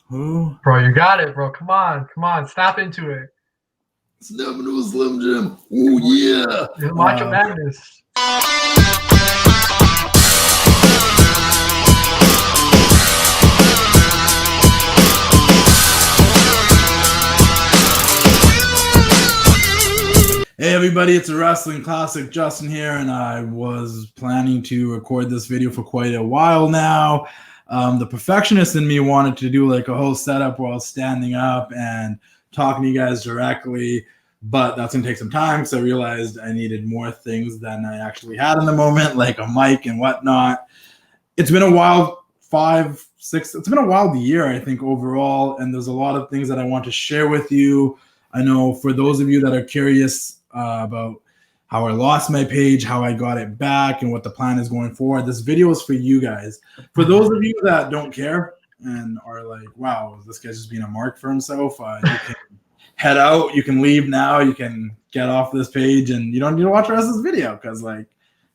Who? Bro, you got it, bro. Come on. Snap into it. Snap into a Slim Jim. Oh, yeah. It's Macho Madness. Hey everybody, it's a Wrestling Classic. Justin here, and I was planning to record this video for quite a while now. The perfectionist in me wanted to do like a whole setup while standing up and talking to you guys directly, but that's going to take some time because I realized I needed more things than I actually had in the moment, like a mic and whatnot. It's been a wild it's been a wild year, I think, overall, and there's a lot of things that I want to share with you. I know for those of you that are curious about how I lost my page, how I got it back, and what the plan is going forward, this video is for you guys. For those of you that don't care and are like, wow, this guy's just being a mark for himself, you can head out, you can leave now, you can get off this page, and you don't need to watch the rest of this video because, like,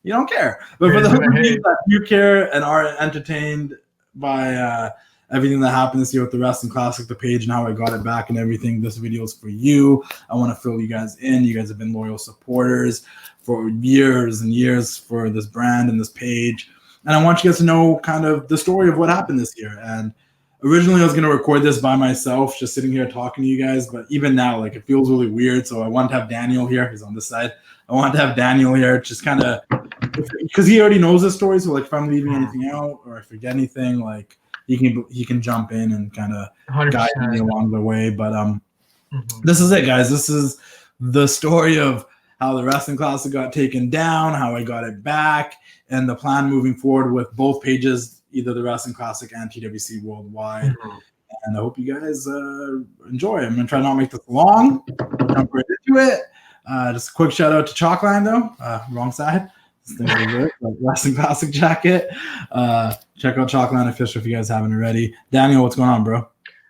you don't care. But for those of you that do care and are entertained by everything that happened this year with the Wrestling Classic, the page, and how I got it back and everything, this video is for you. I want to fill you guys in. You guys have been loyal supporters for years and years for this brand and this page. And I want you guys to know kind of the story of what happened this year. And originally I was going to record this by myself, just sitting here talking to you guys. But even now, like, it feels really weird. So I want to have Daniel here. He's on this side. I want to have Daniel here, just kind of, because he already knows the story. So, like, if I'm leaving anything out or I forget anything, like, he can jump in and kind of guide me along the way. But this is it, guys. This is the story of how the Wrestling Classic got taken down, how I got it back, and the plan moving forward with both pages, either the Wrestling Classic and TWC Worldwide. And I hope you guys enjoy. I'm going to try not to make this long. Jump right into it. Just a quick shout out to Chalkline, though. Wrong side. Wrestling Classic jacket. Check out Chalkline Official if you guys haven't already. Daniel, what's going on, bro?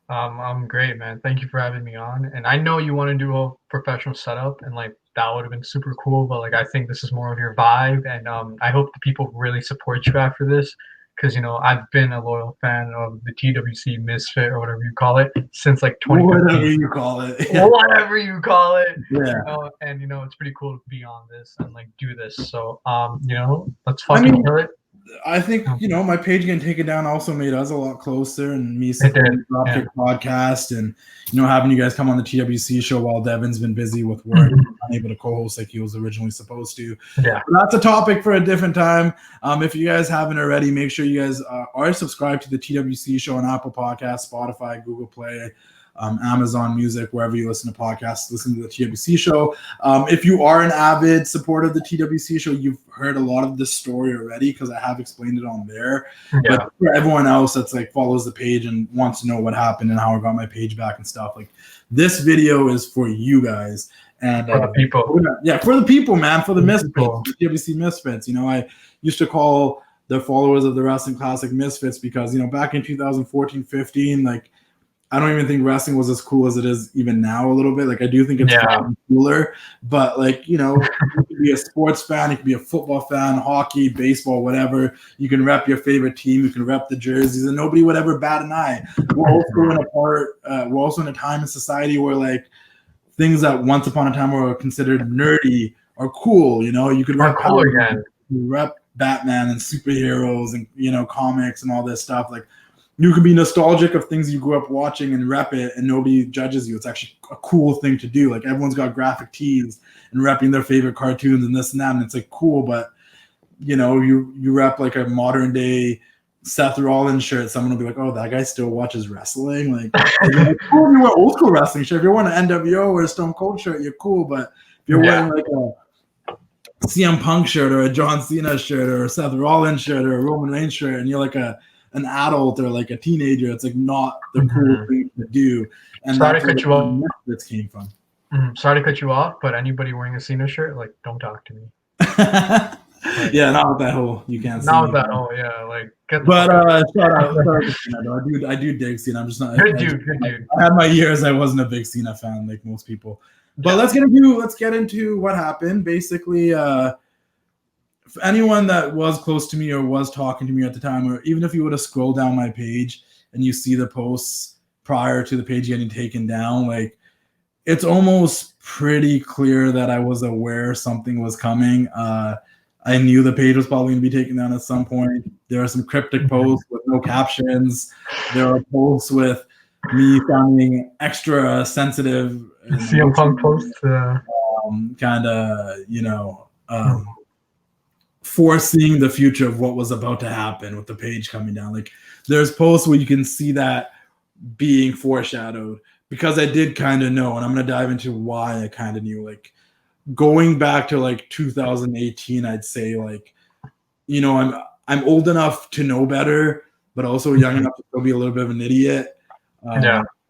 I'm great, man. Thank you for having me on. And I know you want to do a professional setup, and like that would have been super cool. But like I think this is more of your vibe, and I hope the people really support you after this. Because, you know, I've been a loyal fan of the TWC Misfit, or whatever you call it, since like 2015. Whatever you call it. Yeah. Whatever you call it. Yeah. You know, and, you know, it's pretty cool to be on this and, like, do this. So, you know, let's fucking kill it. I think, you know, my page getting taken down also made us a lot closer, and me supporting the Dropkick podcast, and, you know, having you guys come on the TWC show while Devin's been busy with work, unable to co-host like he was originally supposed to. Yeah. But that's a topic for a different time. If you guys haven't already, make sure you guys are subscribed to the TWC show on Apple Podcasts, Spotify, Google Play, Amazon Music, wherever you listen to podcasts, listen to the TWC show. If you are an avid supporter of the TWC show, you've heard a lot of this story already because I have explained it on there. Yeah. But for everyone else that's like follows the page and wants to know what happened and how I got my page back and stuff, like, this video is for you guys. And for the people. For the people, man, for the misfits, the TWC misfits. You know, I used to call the followers of the Wrestling Classic misfits because, you know, back in 2014-15, like, I don't even think wrestling was as cool as it is even now a little bit. Like, I do think it's cooler, but, like, you know, you can be a sports fan, you can be a football fan, hockey, baseball, whatever. You can rep your favorite team, you can rep the jerseys, and nobody would ever bat an eye. We're also in a time in society where, like, things that once upon a time were considered nerdy are cool. You know, you could rep Batman and superheroes and, you know, comics and all this stuff. Like, you can be nostalgic of things you grew up watching and rep it, and nobody judges you. It's actually a cool thing to do. Like, everyone's got graphic tees and repping their favorite cartoons and this and that, and it's like cool. But, you know, you rep like a modern day Seth Rollins shirt, someone will be like, "Oh, that guy still watches wrestling." Like, cool if you wear old school wrestling shirt. If you're wearing an NWO or a Stone Cold shirt, you're cool. But if you're wearing like a CM Punk shirt or a John Cena shirt or a Seth Rollins shirt or a Roman Reigns shirt, and you're like an adult or like a teenager, it's like not the cool thing to do. And sorry to cut you off. That came from. Sorry to cut you off, but anybody wearing a Cena shirt, like, don't talk to me. Like, yeah, not with that whole you can't. Not with that whole, yeah, like. But shout out to Cena, though. I do dig Cena. I'm just not. Good dude. I had my years. I wasn't a big Cena fan like most people. But let's get into what happened. Basically, for anyone that was close to me or was talking to me at the time, or even if you would have scrolled down my page and you see the posts prior to the page getting taken down, like it's almost pretty clear that I was aware something was coming. I knew the page was probably going to be taken down at some point. There are some cryptic posts with no captions. There are posts with me sounding extra sensitive. CM Punk posts. Kind of, you know, foreseeing the future of what was about to happen with the page coming down. Like there's posts where you can see that being foreshadowed, because I did kind of know, and I'm going to dive into why I kind of knew. Like going back to like 2018, I'd say, like, you know, I'm old enough to know better, but also young enough to still be a little bit of an idiot.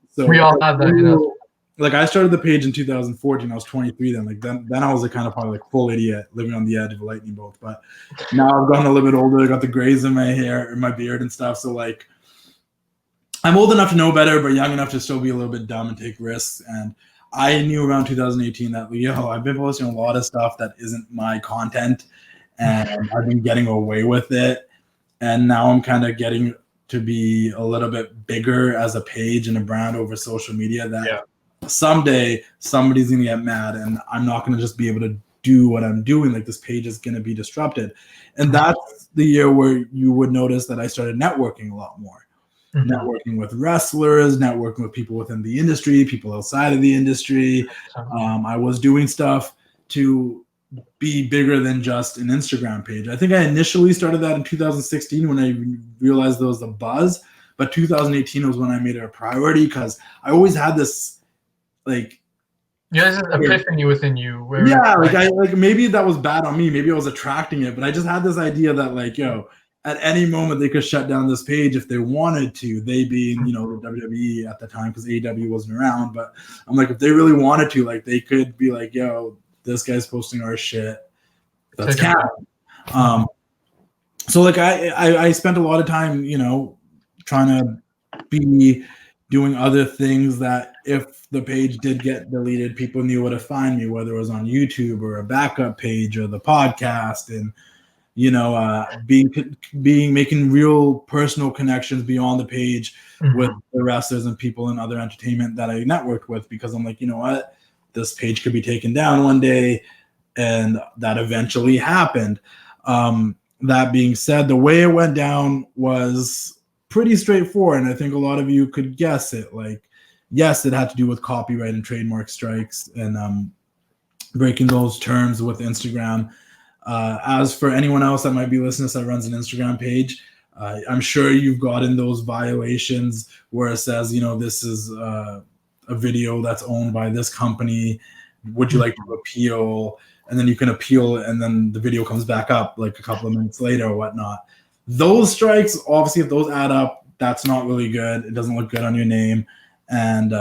So we all have that, you know. Like I started the page in 2014. I was 23 then. Like then I was like kind of probably like full idiot living on the edge of a lightning bolt. But now I've gotten a little bit older. I got the grays in my hair, in my beard and stuff. So like I'm old enough to know better, but young enough to still be a little bit dumb and take risks. And I knew around 2018 that, I've been posting a lot of stuff that isn't my content, and I've been getting away with it. And now I'm kind of getting to be a little bit bigger as a page and a brand over social media, that someday somebody's going to get mad and I'm not going to just be able to do what I'm doing. Like this page is going to be disrupted. And that's the year where you would notice that I started networking a lot more. Networking with wrestlers, networking with people within the industry, people outside of the industry. I was doing stuff to be bigger than just an Instagram page. I think I initially started that in 2016 when I realized there was a buzz, but 2018 was when I made it a priority, because I always had this like there's an epiphany within you. Like maybe that was bad on me. Maybe I was attracting it, but I just had this idea that like, at any moment they could shut down this page if they wanted to. They being, the WWE at the time, because AEW wasn't around. But I'm like, if they really wanted to, like, they could be like, this guy's posting our shit. That's cat. So like I spent a lot of time, trying to be doing other things that if the page did get deleted, people knew where to find me, whether it was on YouTube or a backup page or the podcast, and making real personal connections beyond the page with the wrestlers and people in other entertainment that I networked with, because I'm like, you know what, this page could be taken down one day, and that eventually happened. That being said, the way it went down was pretty straightforward, and I think a lot of you could guess it. Like, yes, it had to do with copyright and trademark strikes and breaking those terms with Instagram. As for anyone else that might be listening that runs an Instagram page, I'm sure you've gotten those violations where it says, this is a video that's owned by this company. Would you like to appeal? And then you can appeal, and then the video comes back up like a couple of minutes later or whatnot. Those strikes, obviously, if those add up, that's not really good. It doesn't look good on your name. And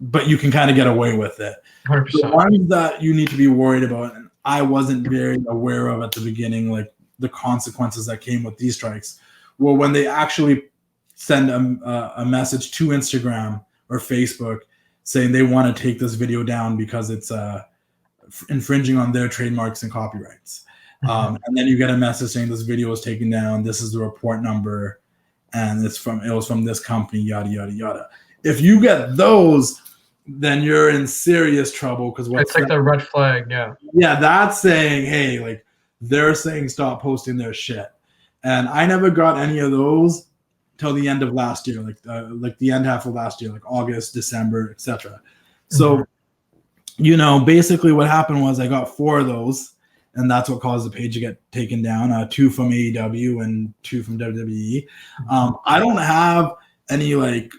but you can kind of get away with it. 100%. The ones that you need to be worried about, and I wasn't very aware of at the beginning, like the consequences that came with these strikes, were when they actually send a message to Instagram or Facebook saying they want to take this video down because it's infringing on their trademarks and copyrights. And then you get a message saying this video was taken down, this is the report number, and it was from this company, yada yada yada. If you get those, then you're in serious trouble, because it's like the red flag. Yeah, that's saying, hey, like they're saying stop posting their shit. And I never got any of those till the end of last year, like the end half of last year, like August, December, etc. So basically what happened was I got 4 of those, and that's what caused the page to get taken down. 2 from AEW and 2 from WWE. I don't have any like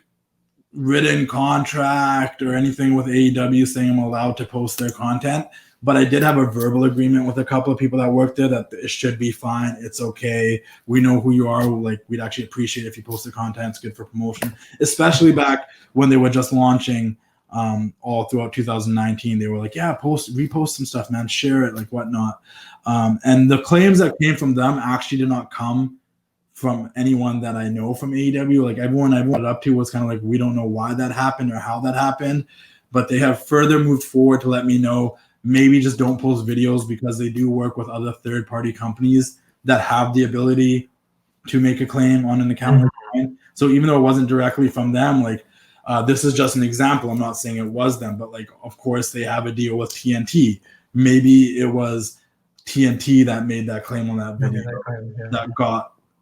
written contract or anything with AEW saying I'm allowed to post their content, but I did have a verbal agreement with a couple of people that work there that it should be fine. It's okay. We know who you are. Like, we'd actually appreciate if you post the content. It's good for promotion, especially back when they were just launching. All throughout 2019, they were like, yeah, repost some stuff, man, share it, like whatnot. And the claims that came from them actually did not come from anyone that I know from AEW. Like everyone I brought it up to was kind of like, we don't know why that happened or how that happened, but they have further moved forward to let me know, maybe just don't post videos, because they do work with other third-party companies that have the ability to make a claim on an account. So even though it wasn't directly from them, like This is just an example. I'm not saying it was them, but like, of course, they have a deal with TNT. Maybe it was TNT that made that claim on that video that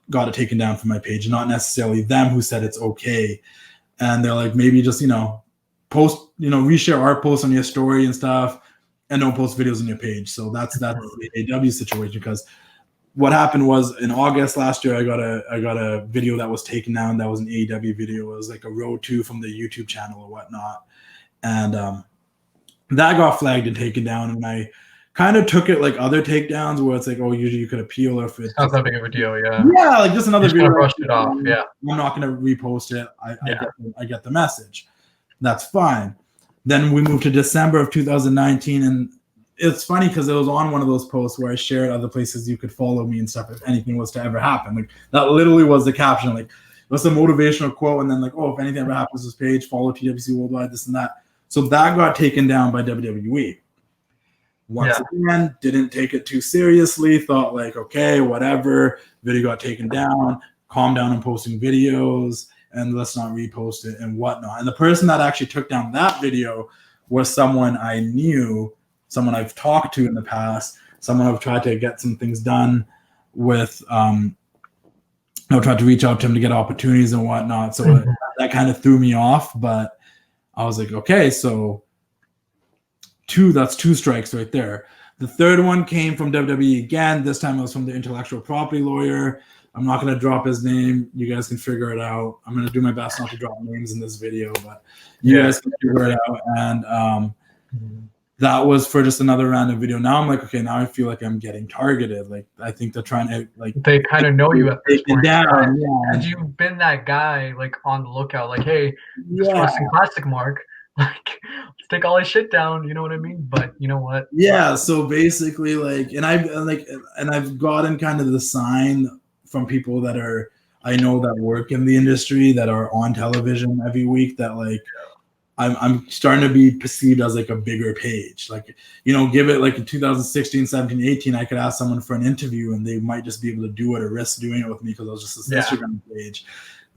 got it taken down from my page, not necessarily them who said it's okay. And they're like, maybe just, post, reshare our posts on your story and stuff, and don't post videos on your page. So that's the AW situation, because what happened was in August last year, I got a video that was taken down. That was an AEW video. It was like a road to from the YouTube channel or whatnot. And that got flagged and taken down. And I kind of took it like other takedowns where it's like, oh, usually you could appeal, or if it's not that big of a deal. Yeah. Yeah. Like just another video. Brushed it off. Yeah. I'm not going to repost it. I get the message. That's fine. Then we moved to December of 2019, and it's funny because it was on one of those posts where I shared other places you could follow me and stuff if anything was to ever happen. Like that literally was the caption. Like what's a motivational quote, and then like, oh, if anything ever happens to this page, follow TWC Worldwide, this and that. So that got taken down by WWE. Once again, didn't take it too seriously. Thought like, okay, whatever. Video got taken down. Calm down on posting videos, and let's not repost it and whatnot. And the person that actually took down that video was someone I knew, someone I've talked to in the past, someone I've tried to get some things done with. I've tried to reach out to him to get opportunities and whatnot. So that kind of threw me off. But I was like, okay, so that's two strikes right there. The third one came from WWE again. This time it was from the intellectual property lawyer. I'm not going to drop his name. You guys can figure it out. I'm going to do my best not to drop names in this video, but you guys can figure it out. And that was for just another random video. Now I'm like, okay, now I feel like I'm getting targeted. Like I think they're trying to like. They kind of know you at this point. Down. And you've been that guy like on the lookout. Like, hey, this Wrestling Classic Mark. Like, let's take all his shit down. You know what I mean? But you know what? Yeah. So basically, like, and I've gotten kind of the sign from people that I know that work in the industry that are on television every week that like I'm starting to be perceived as like a bigger page. Like, give it like in 2016, 17, 18, I could ask someone for an interview and they might just be able to do it or risk doing it with me because I was just this Instagram page.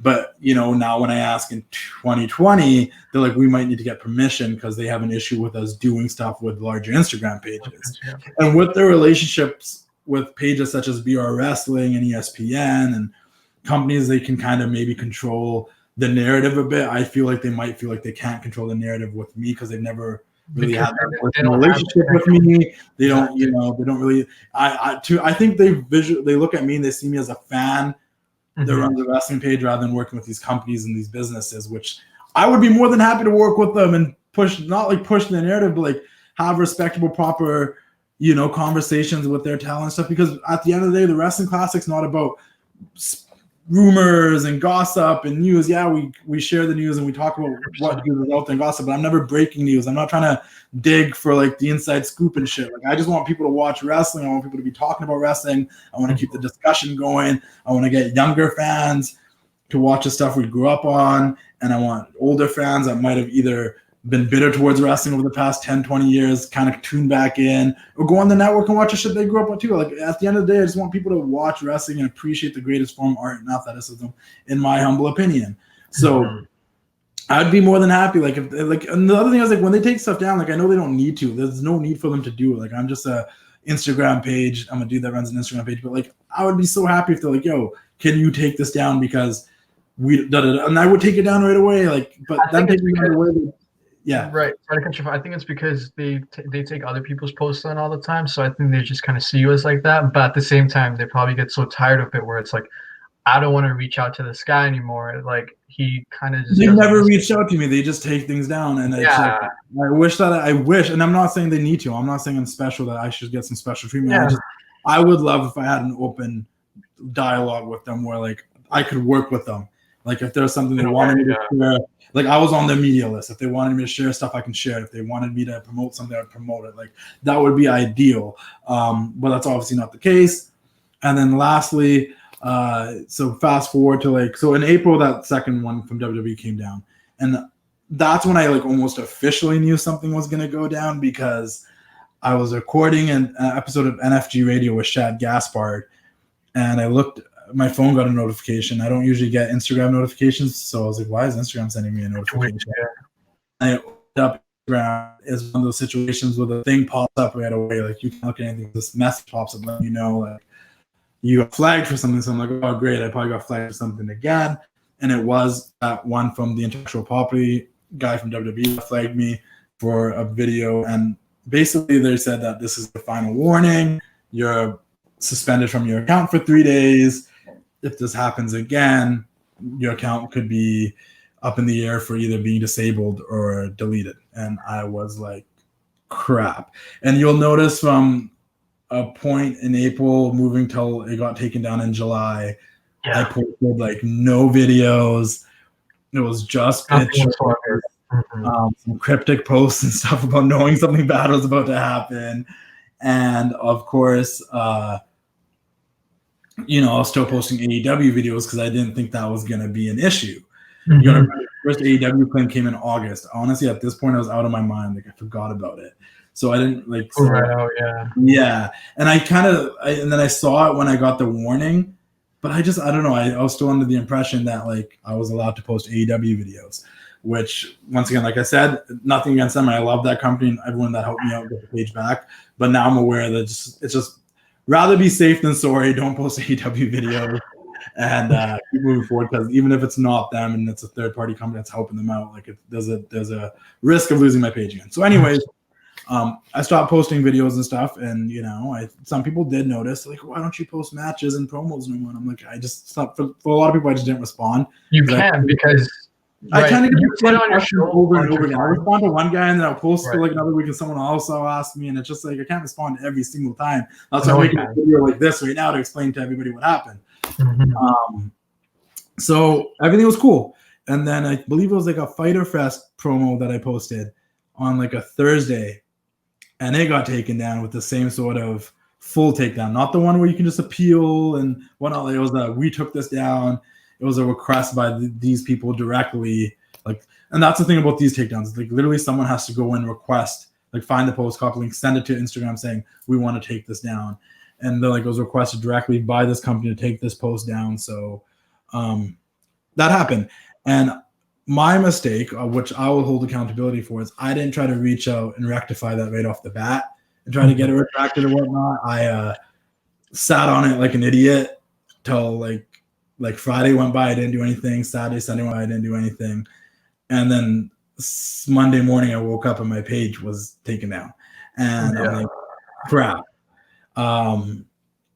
But, now when I ask in 2020, they're like, we might need to get permission because they have an issue with us doing stuff with larger Instagram pages. And with their relationships with pages such as BR Wrestling and ESPN and companies, they can kind of maybe control the narrative a bit. I feel like they might feel like they can't control the narrative with me because they've never really had that relationship with me. They don't, they don't really. I think they look at me and they see me as a fan that runs a wrestling page rather than working with these companies and these businesses, which I would be more than happy to work with them and push the narrative, but like have respectable, proper, conversations with their talent and stuff. Because at the end of the day, the Wrestling Classic's not about rumors and gossip and news. Yeah, we share the news and we talk about what news is out there and gossip, but I'm never breaking news. I'm not trying to dig for like the inside scoop and shit. Like I just want people to watch wrestling. I want people to be talking about wrestling. I want to keep the discussion going. I want to get younger fans to watch the stuff we grew up on, and I want older fans that might have either been bitter towards wrestling over the past 10, 20 years, kind of tune back in or go on the network and watch the shit they grew up on too. Like at the end of the day, I just want people to watch wrestling and appreciate the greatest form of art and athleticism, in my humble opinion. So I'd be more than happy. Like if and the other thing is like when they take stuff down, like I know they don't need to. There's no need for them to do it. Like I'm just a Instagram page. I'm a dude that runs an Instagram page, but like I would be so happy if they're like, yo, can you take this down because and I would take it down right away. Like, but then taking it away. Yeah. Right. I think it's because they take other people's posts on all the time. So I think they just kind of see you as like that. But at the same time, they probably get so tired of it where it's like, I don't want to reach out to this guy anymore. Like he kind of just. They never reached out to me. They just take things down. And it's like, I wish, and I'm not saying they need to. I'm not saying I'm special that I should get some special treatment. Yeah. I would love if I had an open dialogue with them where like I could work with them. Like if there's something they wanted me to share, like I was on their media list. If they wanted me to share stuff, I can share it. If they wanted me to promote something, I'd promote it. Like that would be ideal. But that's obviously not the case. And then lastly, so fast forward to like, so in April, that second one from WWE came down. And that's when I like almost officially knew something was going to go down because I was recording an episode of NFG Radio with Shad Gaspard. And I looked my phone got a notification. I don't usually get Instagram notifications, so I was like, why is Instagram sending me a notification? I opened up Instagram. Is one of those situations where the thing pops up right away. Like you can't look at anything. This message pops up letting you know like you got flagged for something. So I'm like, oh great, I probably got flagged for something again. And it was that one from the intellectual property guy from WWE that flagged me for a video. And basically they said that this is the final warning. You're suspended from your account for 3 days. If this happens again, your account could be up in the air for either being disabled or deleted. And I was like, crap. And you'll notice from a point in April moving till it got taken down in July, I posted like no videos. It was just pictures, some cryptic posts and stuff about knowing something bad was about to happen. And of course, I was still posting AEW videos because I didn't think that was going to be an issue. You gotta remember, the first AEW claim came in August. Honestly, at this point, I was out of my mind. Like I forgot about it, so I didn't like. Yeah, and and then I saw it when I got the warning, but I don't know. I was still under the impression that like I was allowed to post AEW videos, which once again, like I said, nothing against them. I love that company and everyone that helped me out get the page back. But now I'm aware that it's just rather be safe than sorry. Don't post AEW videos. And keep moving forward, because even if it's not them and it's a third-party company that's helping them out, like there's a risk of losing my page again. So anyways, I stopped posting videos and stuff, and some people did notice, like, why don't you post matches and promos anymore? And I'm like, I just stopped. For a lot of people, I just didn't respond. Because I kind of get put on your show over and over again. I'll respond to one guy and then I'll post for like another week and someone else will ask me, and it's just like I can't respond every single time. That's why I'm making a video like this right now to explain to everybody what happened. So everything was cool, and then I believe it was like a Fighter Fest promo that I posted on like a Thursday, and it got taken down with the same sort of full takedown, not the one where you can just appeal and whatnot. It was we took this down. It was a request by these people directly, and that's the thing about these takedowns. Like literally, someone has to go and request, like find the post, copy link, send it to Instagram saying we want to take this down. And it was requested directly by this company to take this post down. So that happened. And my mistake, which I will hold accountability for, is I didn't try to reach out and rectify that right off the bat and try to get it retracted or whatnot. I sat on it like an idiot till like Friday went by. I didn't do anything. Saturday, Sunday went by. I didn't do anything. And then Monday morning, I woke up and my page was taken down. And I'm like, crap. And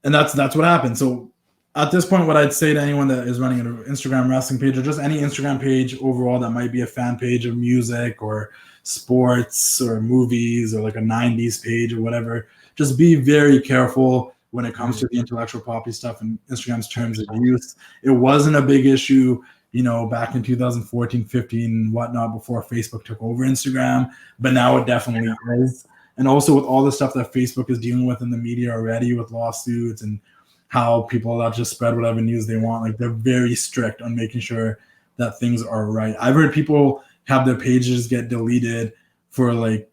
that's what happened. So at this point, what I'd say to anyone that is running an Instagram wrestling page or just any Instagram page overall that might be a fan page of music or sports or movies or like a 90s page or whatever, just be very careful when it comes to the intellectual property stuff and Instagram's terms of use. It wasn't a big issue, back in 2014, 15 and whatnot, before Facebook took over Instagram, but now it definitely is. And also with all the stuff that Facebook is dealing with in the media already with lawsuits and how people are allowed to just spread whatever news they want, like they're very strict on making sure that things are right. I've heard people have their pages get deleted for like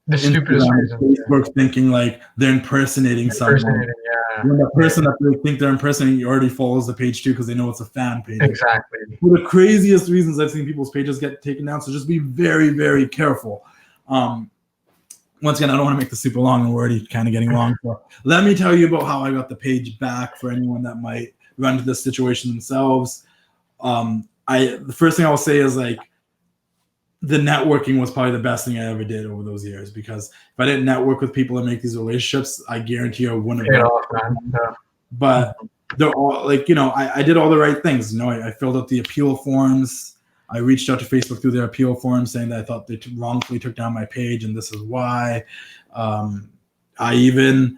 the stupidest reason. Facebook thinking like they're impersonating someone. When the person that they think they're impersonating already follows the page too because they know it's a fan page. Exactly. For the craziest reasons I've seen people's pages get taken down. So just be very, very careful. Once again, I don't want to make this super long, and we're already kind of getting long. So let me tell you about how I got the page back for anyone that might run into this situation themselves. The first thing I'll say is like the networking was probably the best thing I ever did over those years, because if I didn't network with people and make these relationships, I guarantee I wouldn't have. But they're all like, I did all the right things. I filled out the appeal forms. I reached out to Facebook through their appeal form saying that I thought they wrongfully took down my page and this is why. I even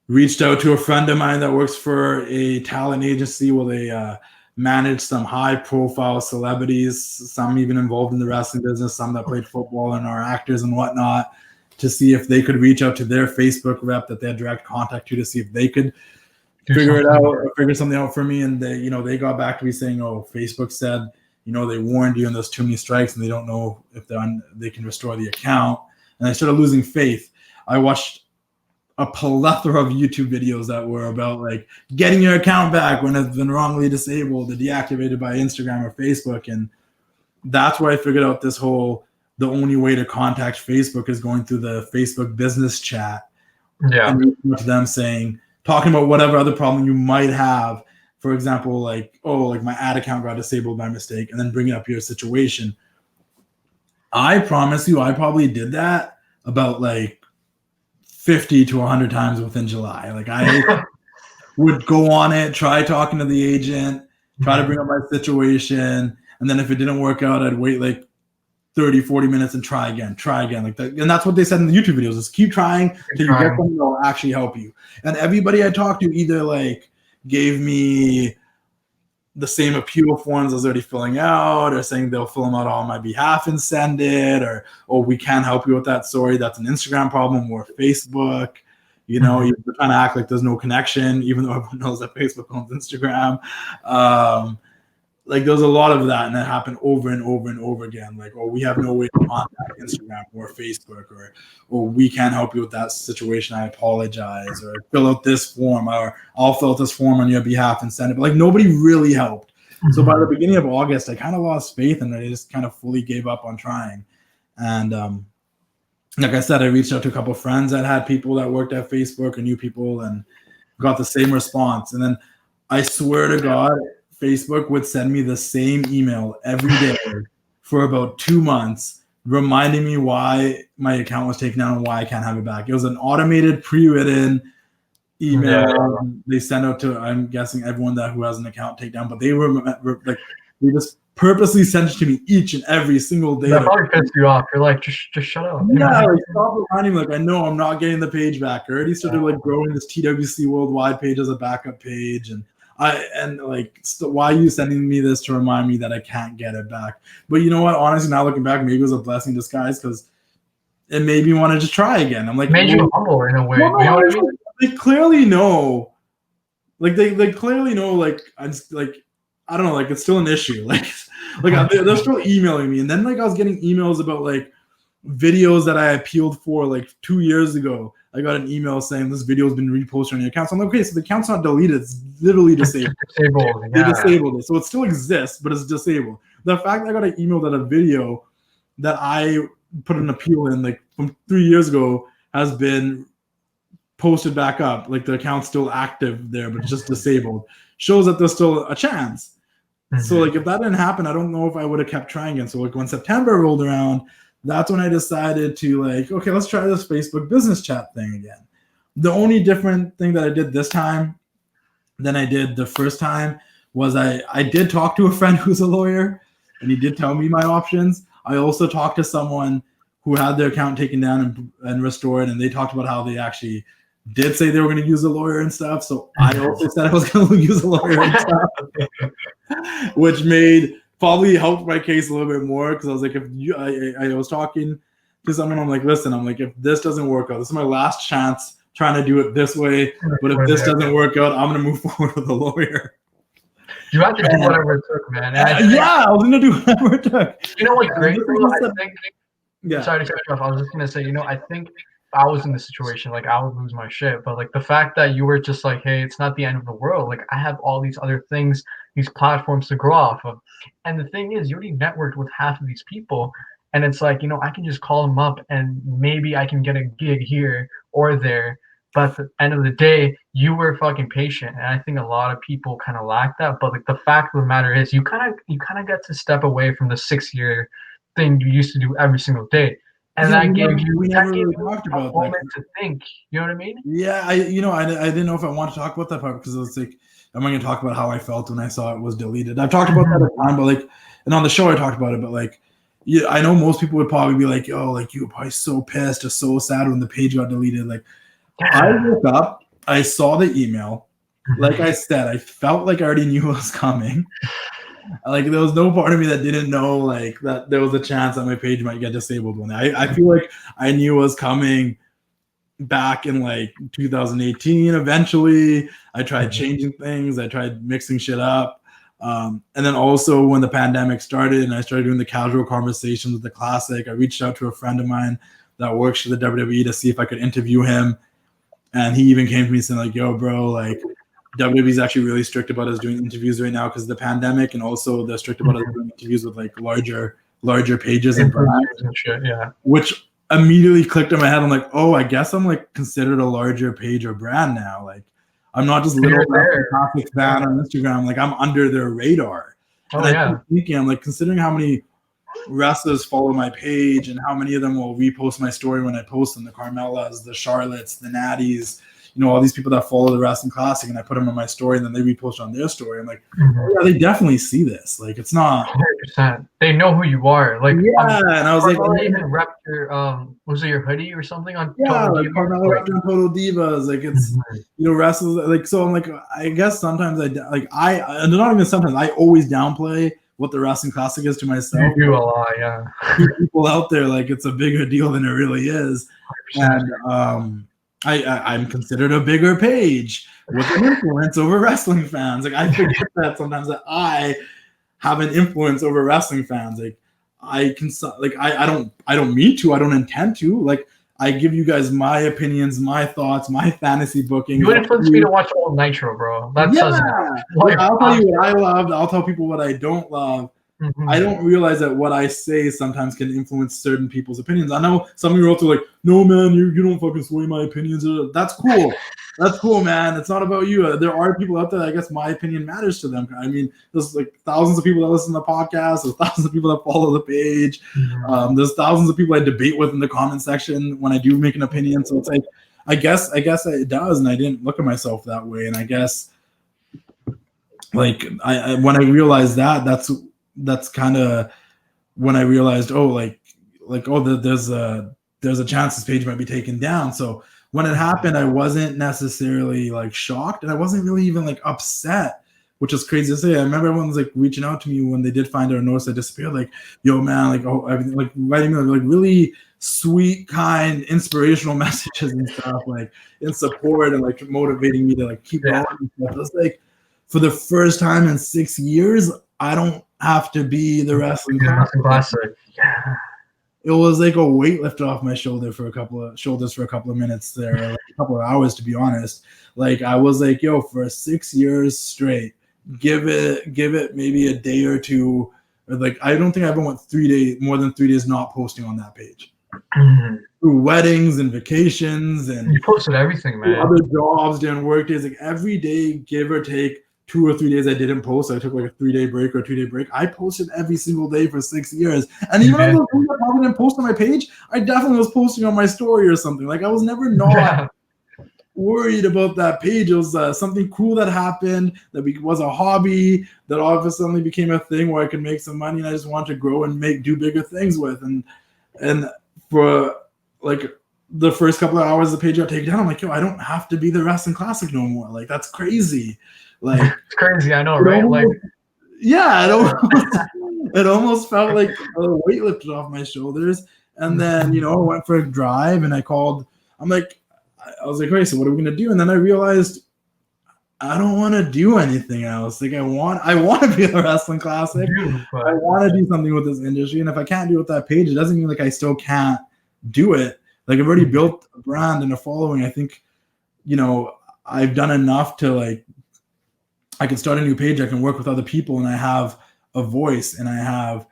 reached out to a friend of mine that works for a talent agency where they manage some high-profile celebrities, some even involved in the wrestling business, some that played football and are actors and whatnot, to see if they could reach out to their Facebook rep that they had direct contact to see if they could figure it out or figure something out for me. And they got back to me saying, oh, Facebook said, they warned you and there's too many strikes and they don't know if they can restore the account. And I started losing faith. I watched a plethora of YouTube videos that were about like getting your account back when it's been wrongly disabled or deactivated by Instagram or Facebook. And that's where I figured out this whole, the only way to contact Facebook is going through the Facebook business chat. Yeah. And reaching to them saying, talking about whatever other problem you might have. For example, like, oh, like my ad account got disabled by mistake, and then bringing up your situation. I promise you, I probably did that about like 50 to 100 times within July. Like I would go on it, try talking to the agent, try to bring up my situation. And then if it didn't work out, I'd wait like 30, 40 minutes and try again like that. And that's what they said in the YouTube videos is keep trying till you get something that will actually help you. And everybody I talked to either like gave me the same appeal forms I was already filling out, or saying they'll fill them out on my behalf and send it, or, oh, we can't help you with that. Sorry, that's an Instagram problem or Facebook. You know, you're trying to act like there's no connection, even though everyone knows that Facebook owns Instagram. Like there's a lot of that, and that happened over and over and over again. Like, oh, we have no way to contact Instagram or Facebook, or we can't help you with that situation. I apologize, or fill out this form, or I'll fill out this form on your behalf and send it. But like nobody really helped. So by the beginning of August, I kind of lost faith, and I just kind of fully gave up on trying. And like I said, I reached out to a couple of friends that had people that worked at Facebook or knew people, and got the same response. And then I swear to God, Facebook would send me the same email every day for about 2 months, reminding me why my account was taken down and why I can't have it back. It was an automated, pre-written email they sent out to, I'm guessing, everyone who has an account take down. But they were like, they just purposely sent it to me each and every single day. That probably pissed you off. You're like, just shut up. Yeah, like, stop reminding me. Like, I know I'm not getting the page back. I already started like growing this TWC Worldwide page as a backup page, and why are you sending me this to remind me that I can't get it back? But you know what? Honestly, now looking back, maybe it was a blessing in disguise, because it made me want to just try again. I'm like, made you humble in a way. Well, you know what I mean? They clearly know, like they clearly know, like I'm just, like, I don't know, like it's still an issue. Like they're still emailing me, and then like I was getting emails about like videos that I appealed for like 2 years ago. I got an email saying this video has been reposted on your account. So I'm like, okay, so the account's not deleted. It's literally disabled. They disabled it. So it still exists, but it's disabled. The fact that I got an email that a video that I put an appeal in like from 3 years ago has been posted back up, like the account's still active there, but it's just disabled, shows that there's still a chance. So like if that didn't happen, I don't know if I would have kept trying again. So like when September rolled around, that's when I decided to like, okay, let's try this Facebook business chat thing again. The only different thing that I did this time than I did the first time was I did talk to a friend who's a lawyer, and he did tell me my options. I also talked to someone who had their account taken down and restored, and they talked about how they actually did say they were going to use a lawyer and stuff. So I also said I was going to use a lawyer and stuff, which probably helped my case a little bit more, because I was like, I was talking to someone, I'm like, listen, I'm like, if this doesn't work out, this is my last chance trying to do it this way, but if this doesn't work out, I'm going to move forward with a lawyer. You have to do whatever it took, man. I was going to do whatever it took. You know what's great? Sorry to cut you off. I was just going to say, I think if I was in this situation, like I would lose my shit. But like the fact that you were just like, hey, it's not the end of the world. Like I have all these other things, these platforms to grow off of. And the thing is, you already networked with half of these people. And it's like, I can just call them up and maybe I can get a gig here or there. But at the end of the day, you were fucking patient. And I think a lot of people kind of lack that. But like the fact of the matter is you kind of get to step away from the 6-year thing you used to do every single day. And that gave you a moment to think. You know what I mean? Yeah, I didn't know if I want to talk about that part, because it was like, I'm going to talk about how I felt when I saw it was deleted. I've talked about that a time, but like, and on the show I talked about it, but like, yeah, I know most people would probably be like, oh, like you were probably so pissed or so sad when the page got deleted. Like, I woke up, I saw the email. Like I said, I felt like I already knew what was coming. Like there was no part of me that didn't know like that there was a chance that my page might get disabled one day. I feel like I knew it was coming back in like 2018. Eventually, I tried changing things. I tried mixing shit up. And then also when the pandemic started and I started doing the casual conversations with the Classic, I reached out to a friend of mine that works for the WWE to see if I could interview him. And he even came to me saying like, yo, bro, like WWE's actually really strict about us doing interviews right now because of the pandemic, and also they're strict about us doing interviews with like larger pages and brands and shit. Yeah. Which immediately clicked in my head. I'm like, oh, I guess I'm like considered a larger page or brand now. Like, I'm not just little topic fan on Instagram. Like, I'm under their radar. Oh, and yeah. I'm thinking, I'm like, considering how many wrestlers follow my page and how many of them will repost my story when I post them, the Carmellas, the Charlottes, the Natties, you know, all these people that follow the Wrestling Classic, and I put them on my story and then they repost on their story. I'm like, oh, yeah, they definitely see this. Like, it's not 100%. They know who you are. Like, yeah, and I was like, even rep your was it your hoodie or something on yeah, Total like Divas? Carmella repped on Total Divas, like it's you know, wrestlers like, so I'm like, I guess sometimes I not even sometimes, I always downplay what the Wrestling Classic is to myself. You do a lot, yeah. People out there like it's a bigger deal than it really is. 100%. And I'm considered a bigger page with an influence over wrestling fans. Like, I forget that sometimes that I have an influence over wrestling fans. Like, I can, like, I don't mean to, I don't intend to. Like, I give you guys my opinions, my thoughts, my fantasy booking. You influenced me to watch all Nitro, bro. That's like, I'll tell you what I loved. I'll tell people what I don't love. I don't realize that what I say sometimes can influence certain people's opinions. I know some of you are also like, no, man, you don't fucking sway my opinions. That's cool. That's cool, man. It's not about you. There are people out there that I guess my opinion matters to them. I mean, there's like thousands of people that listen to the podcast. There's thousands of people that follow the page. There's thousands of people I debate with in the comment section when I do make an opinion. So it's like, I guess it does. And I didn't look at myself that way. And I guess like I when I realized that's kind of when I realized, there's a chance this page might be taken down. So when it happened, I wasn't necessarily like shocked, and I wasn't really even like upset, which is crazy to say. I remember everyone was like reaching out to me when they did find out or notice I disappeared, like, yo, man, like, oh, I mean, like writing me like really sweet, kind, inspirational messages and stuff, like in support and like motivating me to like keep going and stuff. It was like, for the first time in 6 years, I don't have to be the Wrestling Classic. Yeah. It was like a weight lifted off my shoulder for a couple of minutes there, like a couple of hours, to be honest. Like, I was like, yo, for 6 years straight, give it maybe a day or two. Or like, I don't think I ever went more than 3 days not posting on that page. Through weddings and vacations, and you posted everything, man. Other jobs, doing work days, like every day, give or take 2 or 3 days I didn't post. I took like a 3-day break or a 2-day break. I posted every single day for 6 years. And even though I probably didn't post on my page, I definitely was posting on my story or something. Like, I was never not worried about that page. It was something cool that happened, that was a hobby, that all of a sudden became a thing where I could make some money, and I just wanted to grow and do bigger things with. And for like the first couple of hours the page got taken down, I'm like, yo, I don't have to be the Wrestling Classic no more. Like, that's crazy. Like, it's crazy, I know, right? Like, yeah, it almost felt like a weight lifted off my shoulders. And then, you know, I went for a drive and I was like, okay, so what are we gonna do? And then I realized I don't want to do anything else. Like, I want to be a Wrestling Classic. I want to do something with this industry. And if I can't do it with that page, it doesn't mean like I still can't do it. Like, I've already built a brand and a following. I think, you know, I've done enough to like, I can start a new page, I can work with other people, and I have a voice and I have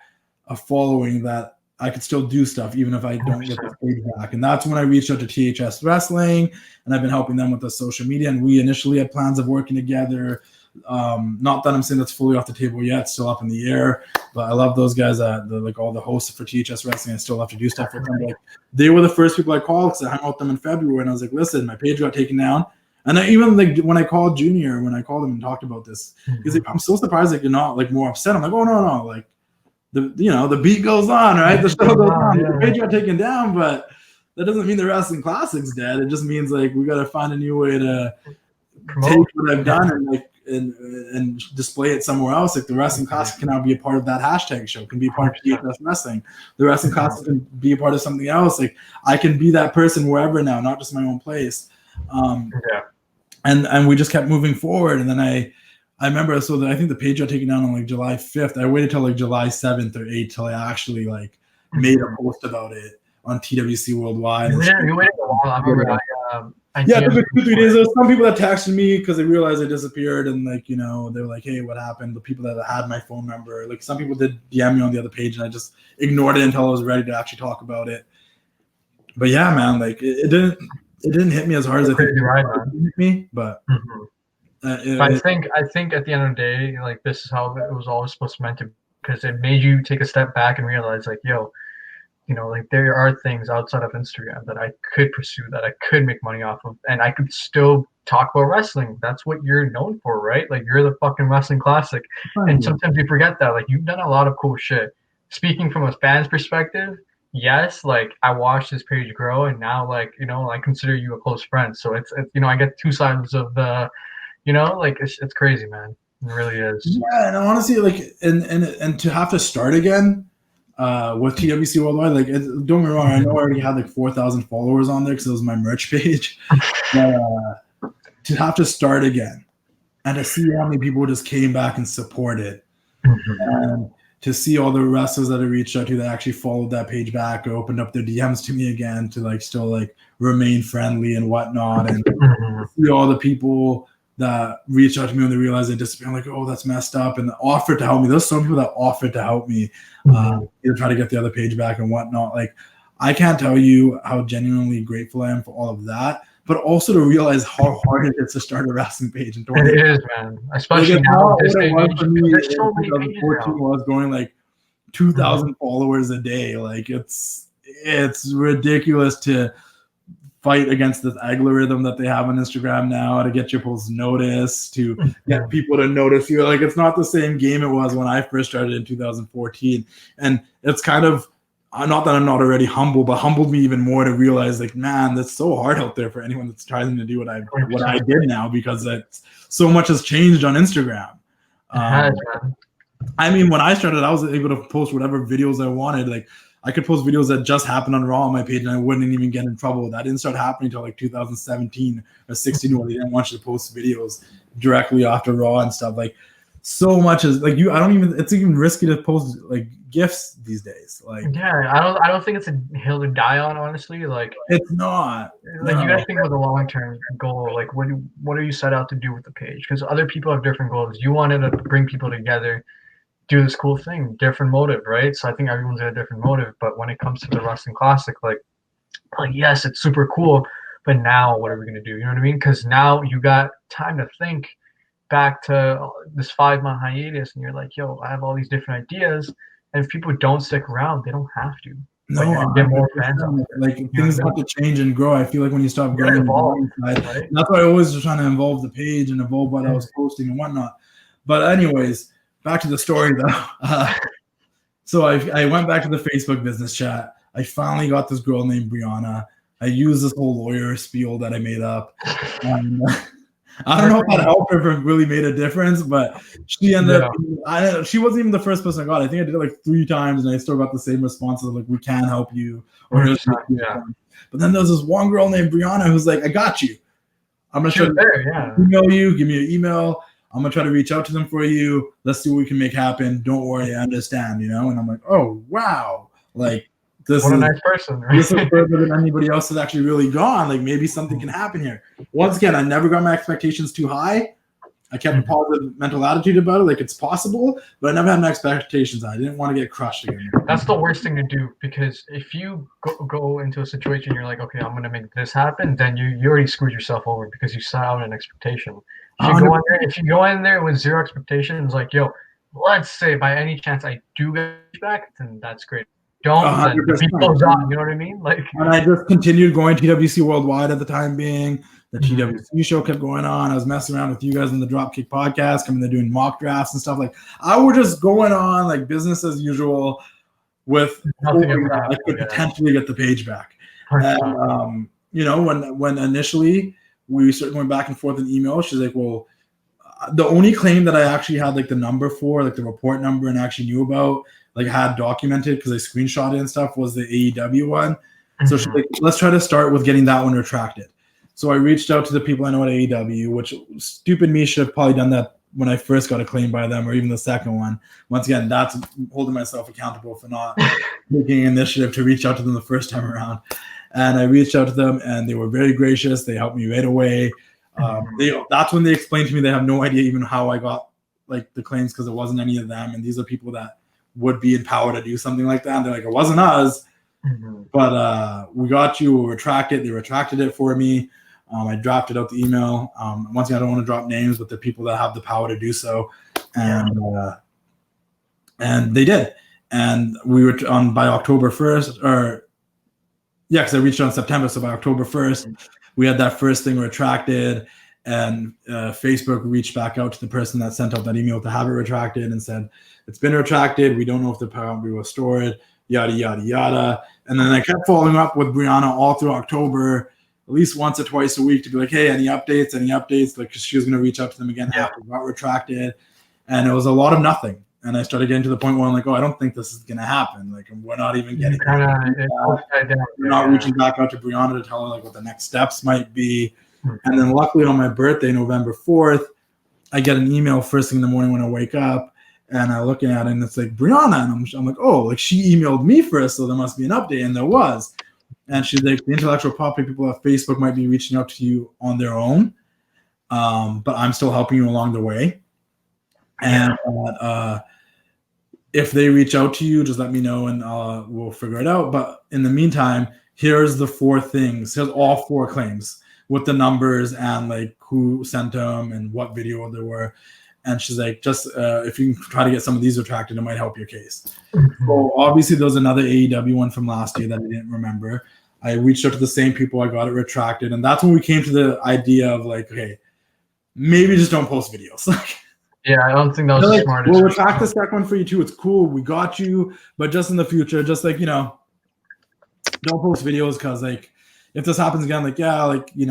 a following that I could still do stuff even if I don't get the page back. And that's when I reached out to THS Wrestling, and I've been helping them with the social media. And we initially had plans of working together. Not that I'm saying that's fully off the table yet, still up in the air, but I love those guys. Like all the hosts for THS Wrestling, I still have to do stuff with them. Like, they were the first people I called because I hung out with them in February, and I was like, listen, my page got taken down. And I even like when I called Junior, when I called him and talked about this, he's like, I'm so surprised that you're not like more upset. I'm like, oh no, like the beat goes on, right? The show goes on. The page got taken down, but that doesn't mean the Wrestling Classic's dead. It just means like we got to find a new way to take what I've done and like and display it somewhere else. Like, the Wrestling Classic can now be a part of that hashtag show, can be a part of THS Wrestling. The Wrestling Classic can be a part of something else. Like, I can be that person wherever now, not just my own place. And we just kept moving forward. And then I remember, so that I think the page got taken down on like July 5th. I waited till like July 7th or 8th till I actually like made a post about it on TWC Worldwide. You waited a while. I remember Yeah, there were 2-3 days. There were some people that texted me because they realized I disappeared, and like, you know, they were like, "Hey, what happened?" The people that had my phone number, like some people did DM me on the other page, and I just ignored it until I was ready to actually talk about it. But yeah, man, like it didn't hit me as hard as I think it hit me, but I think at the end of the day, like this is how it was always supposed to meant to be, because it made you take a step back and realize, like, yo, you know, like there are things outside of Instagram that I could pursue, that I could make money off of, and I could still talk about wrestling. That's what you're known for, right? Like you're the fucking wrestling classic. And sometimes you forget that. Like you've done a lot of cool shit. Speaking from a fan's perspective, yes, like I watched this page grow, and now, like, you know, I consider you a close friend. So it's you know, I get two sides of the, you know, like it's crazy, man. It really is. Yeah, and honestly, like, and to have to start again with TWC Worldwide, like, don't get me wrong, I know I already had like 4,000 followers on there because it was my merch page, but to have to start again and to see how many people just came back and supported, and to see all the wrestlers that I reached out to that actually followed that page back or opened up their DMs to me again to like still like remain friendly and whatnot, and see all the people that reached out to me when they realized I disappeared. I'm like, oh, that's messed up, and offered to help me. There's some people that offered to help me, either try to get the other page back and whatnot. Like, I can't tell you how genuinely grateful I am for all of that, but also to realize how hard it is to start a wrestling page in 20. It is, man. Especially now. There's so many pages now. Was going like 2,000 followers a day. Like it's ridiculous to fight against this algorithm that they have on Instagram now to get your posts noticed, to get people to notice you. Like, it's not the same game it was when I first started in 2014. And it's kind of, not that I'm not already humble, but humbled me even more to realize, like, man, that's so hard out there for anyone that's trying to do what I did now, because so much has changed on Instagram. I mean, when I started, I was able to post whatever videos I wanted. Like, I could post videos that just happened on Raw on my page, and I wouldn't even get in trouble. That didn't start happening until like 2017 or 16, where they didn't want you to post videos directly after Raw and stuff. Like, so much is like it's even risky to post like GIFs these days. Like, yeah, I don't think it's a hill to die on, honestly. Like, it's not. Like, you gotta think about the long-term goal. Like, what are you set out to do with the page? Because other people have different goals. You wanted to bring people together, do this cool thing, different motive, right? So I think everyone's got a different motive. But when it comes to the wrestling classic, like yes, it's super cool, but now what are we gonna do? You know what I mean? Because now you got time to think back to this 5-month hiatus, and you're like, yo, I have all these different ideas, and if people don't stick around, they don't have to. No, get more fans out there. Like, things have to change and grow. I feel like when you stop growing, right? That's why I always was trying to involve the page and involve what I was posting and whatnot. But anyways, back to the story though. So I went back to the Facebook business chat. I finally got this girl named Brianna. I used this whole lawyer spiel that I made up. I don't know if that helped her, if it really made a difference, but she ended up, she wasn't even the first person I got. I think I did it like 3 times, and I still got the same responses of like, we can help you. Or But then there's this one girl named Brianna who's like, I got you. I'm going to try to email you, give me your email. I'm going to try to reach out to them for you. Let's see what we can make happen. Don't worry, I understand, you know? And I'm like, oh, wow. Like, what a nice person, right? This is further than anybody else has actually really gone. Like, maybe something can happen here. Once again, I never got my expectations too high. I kept a positive mental attitude about it, like it's possible, but I never had my expectations high. I didn't want to get crushed again. That's the worst thing to do, because if you go into a situation, you're like, okay, I'm going to make this happen, then you already screwed yourself over because you set out an expectation. If you go in there with 0 expectations, like, yo, let's say by any chance I do get back, then that's great. Don't, then the goes on, you know what I mean? Like, and I just continued going TWC Worldwide at the time being. The TWC show kept going on. I was messing around with you guys on the Dropkick podcast, coming there doing mock drafts and stuff. Like, I was just going on like business as usual with hoping that I could potentially get the page back. And, you know, when initially we started going back and forth in email, she's like, well, the only claim that I actually had like the number for, like the report number, and actually knew about, like had documented because I screenshot it and stuff, was the AEW one. So she's like, let's try to start with getting that one retracted. So I reached out to the people I know at AEW, which stupid me should have probably done that when I first got a claim by them, or even the second one. Once again, that's holding myself accountable for not taking initiative to reach out to them the first time around. And I reached out to them, and they were very gracious. They helped me right away. That's when they explained to me they have no idea even how I got like the claims, because it wasn't any of them, and these are people that would be in power to do something like that. And they're like, it wasn't us, but we got you. We'll retract it. They retracted it for me. I drafted out the email. Once again, I don't want to drop names, but the people that have the power to do so, and they did. And we were on by October 1st, or yeah, because I reached out in September. So by October 1st, we had that first thing retracted, and Facebook reached back out to the person that sent out that email to have it retracted and said, it's been retracted. We don't know if the power will be restored, yada, yada, yada. And then I kept following up with Brianna all through October, at least once or twice a week, to be like, hey, any updates? Like, she was going to reach out to them again after it got retracted. And it was a lot of nothing. And I started getting to the point where I'm like, oh, I don't think this is going to happen. Like, we're not even getting we're not reaching back out to Brianna to tell her like what the next steps might be. And then luckily on my birthday, November 4th, I get an email first thing in the morning when I wake up, and I'm looking at it, and it's like, Brianna. And I'm like, oh, like she emailed me first, so there must be an update. And there was. And she's like, the intellectual property people at Facebook might be reaching out to you on their own, but I'm still helping you along the way. And if they reach out to you, just let me know, and we'll figure it out. But in the meantime, here's the 4 things. Here's all 4 claims with the numbers and like who sent them and what video there were. And she's like, just if you can try to get some of these retracted, it might help your case. So obviously there was another AEW one from last year that I didn't remember. I reached out to the same people. I got it retracted. And that's when we came to the idea of like, okay, maybe just don't post videos. Yeah, I don't think that was the smartest. We'll retract the second one for you too. It's cool. We got you. But just in the future, just like, don't post videos, because like if this happens again, like, yeah, like, we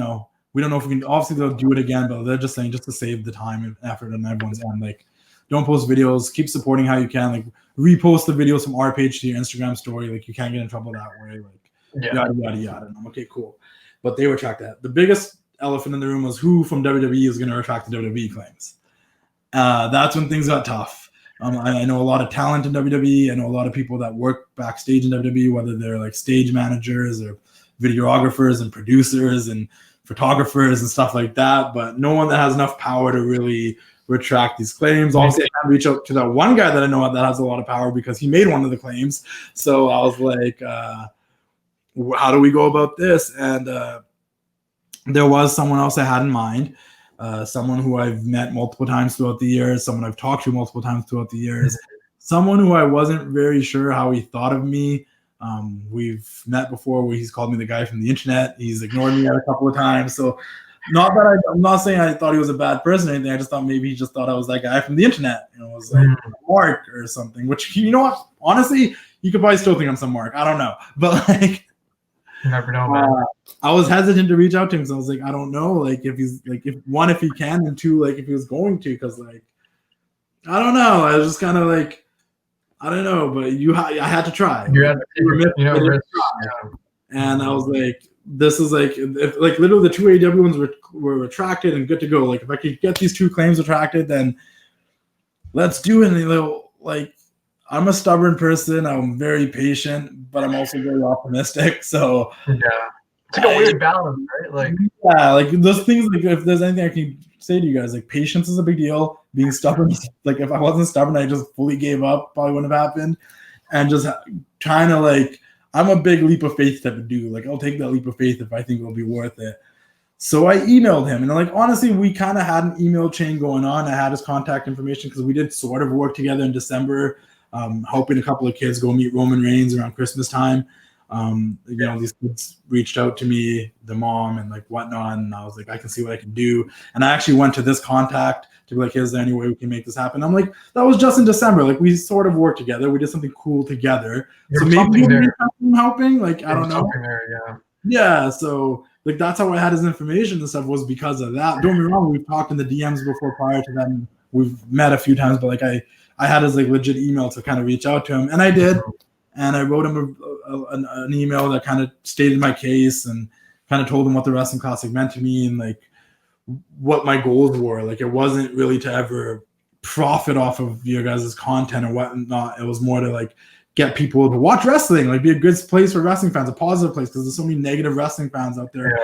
don't know if we can, obviously they'll do it again, but they're just saying just to save the time and effort on everyone's end, like, don't post videos, keep supporting how you can, like repost the videos from our page to your Instagram story. Like you can't get in trouble that way. Like yada, yada, yada. And I'm okay, cool. But they retract that. The biggest elephant in the room was who from WWE is going to retract the WWE claims. That's when things got tough. I know a lot of talent in WWE. I know a lot of people that work backstage in WWE, whether they're like stage managers or videographers and producers and photographers and stuff like that, but no one that has enough power to really retract these claims. Obviously, I can reach out to that one guy that I know that has a lot of power because he made one of the claims. So I was like, how do we go about this? And there was someone else I had in mind. Someone who I've met multiple times throughout the years, someone I've talked to multiple times throughout the years, someone who I wasn't very sure how he thought of me. We've met before where he's called me the guy from the internet. He's ignored me a couple of times. So not that I'm not saying I thought he was a bad person or anything. I just thought maybe he just thought I was that guy from the internet. It was like Mark or something, which, what? Honestly, you could probably still think I'm some Mark. I don't know. But like, you never know, man. I was hesitant to reach out to him. So I was like, I don't know, like if he's like, if one, if he can, and two, like if he was going to, because like, I don't know. I was just kind of like, I don't know, but I had to try. You had to, and I was like, this is like, if, like literally the 2 AEW ones were retracted and good to go. Like if I could get these 2 claims retracted, then let's do it. And like, I'm a stubborn person. I'm very patient, but I'm also very optimistic. So yeah, it's like a weird balance, right? Like, yeah, like those things. Like if there's anything I can say to you guys, like patience is a big deal. Being stubborn, like if I wasn't stubborn, I just fully gave up. Probably wouldn't have happened. And just trying to like, I'm a big leap of faith type of dude. Like I'll take that leap of faith if I think it'll be worth it. So I emailed him, and like honestly, we kind of had an email chain going on. I had his contact information because we did sort of work together in December. Helping a couple of kids go meet Roman Reigns around Christmas time. These kids reached out to me, the mom and like whatnot, and I was like, I can see what I can do. And I actually went to this contact to be like, is there any way we can make this happen? I'm like, that was just in December. Like we sort of worked together. We did something cool together. So maybe I'm helping. Like I don't know. Yeah. So like that's how I had his information and stuff, was because of that. Don't get me wrong, we've talked in the DMs before prior to that. We've met a few times, but like I had his like legit email to kind of reach out to him, and I did. And I wrote him an email that kind of stated my case and kind of told him what the Wrestling Classic meant to me and like what my goals were. Like it wasn't really to ever profit off of your guys' content or whatnot. It was more to like get people to watch wrestling, like be a good place for wrestling fans, a positive place, because there's so many negative wrestling fans out there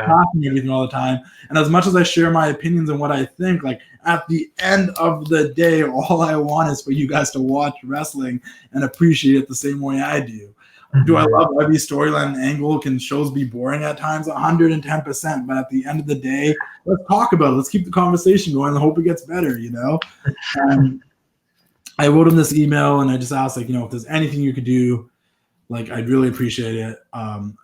talking everything all the time. And as much as I share my opinions and what I think, like at the end of the day, all I want is for you guys to watch wrestling and appreciate it the same way I do. Do I love every storyline angle? Can shows be boring at times? 110%. But at the end of the day, let's talk about it. Let's keep the conversation going and hope it gets better, you know? And I wrote him this email and I just asked, like, you know, if there's anything you could do, like, I'd really appreciate it.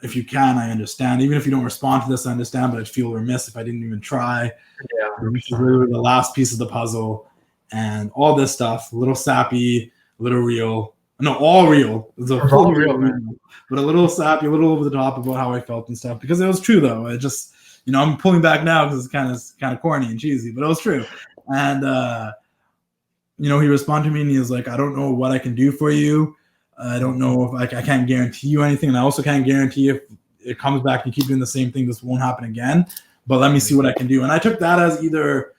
If you can, I understand. Even if you don't respond to this, I understand, but I'd feel remiss if I didn't even try. Yeah. Which is literally the last piece of the puzzle. And all this stuff, a little sappy, a little real. No, all real. It's all real, man. But a little sappy, a little over the top about how I felt and stuff. Because it was true, though. It just, you know, I'm pulling back now because it's kind of corny and cheesy, but it was true. And, you know, he responded to me and he was like, I don't know what I can do for you. I don't know if I can't guarantee you anything. And I also can't guarantee if it comes back and you keep doing the same thing, this won't happen again. But let me see what I can do. And I took that as either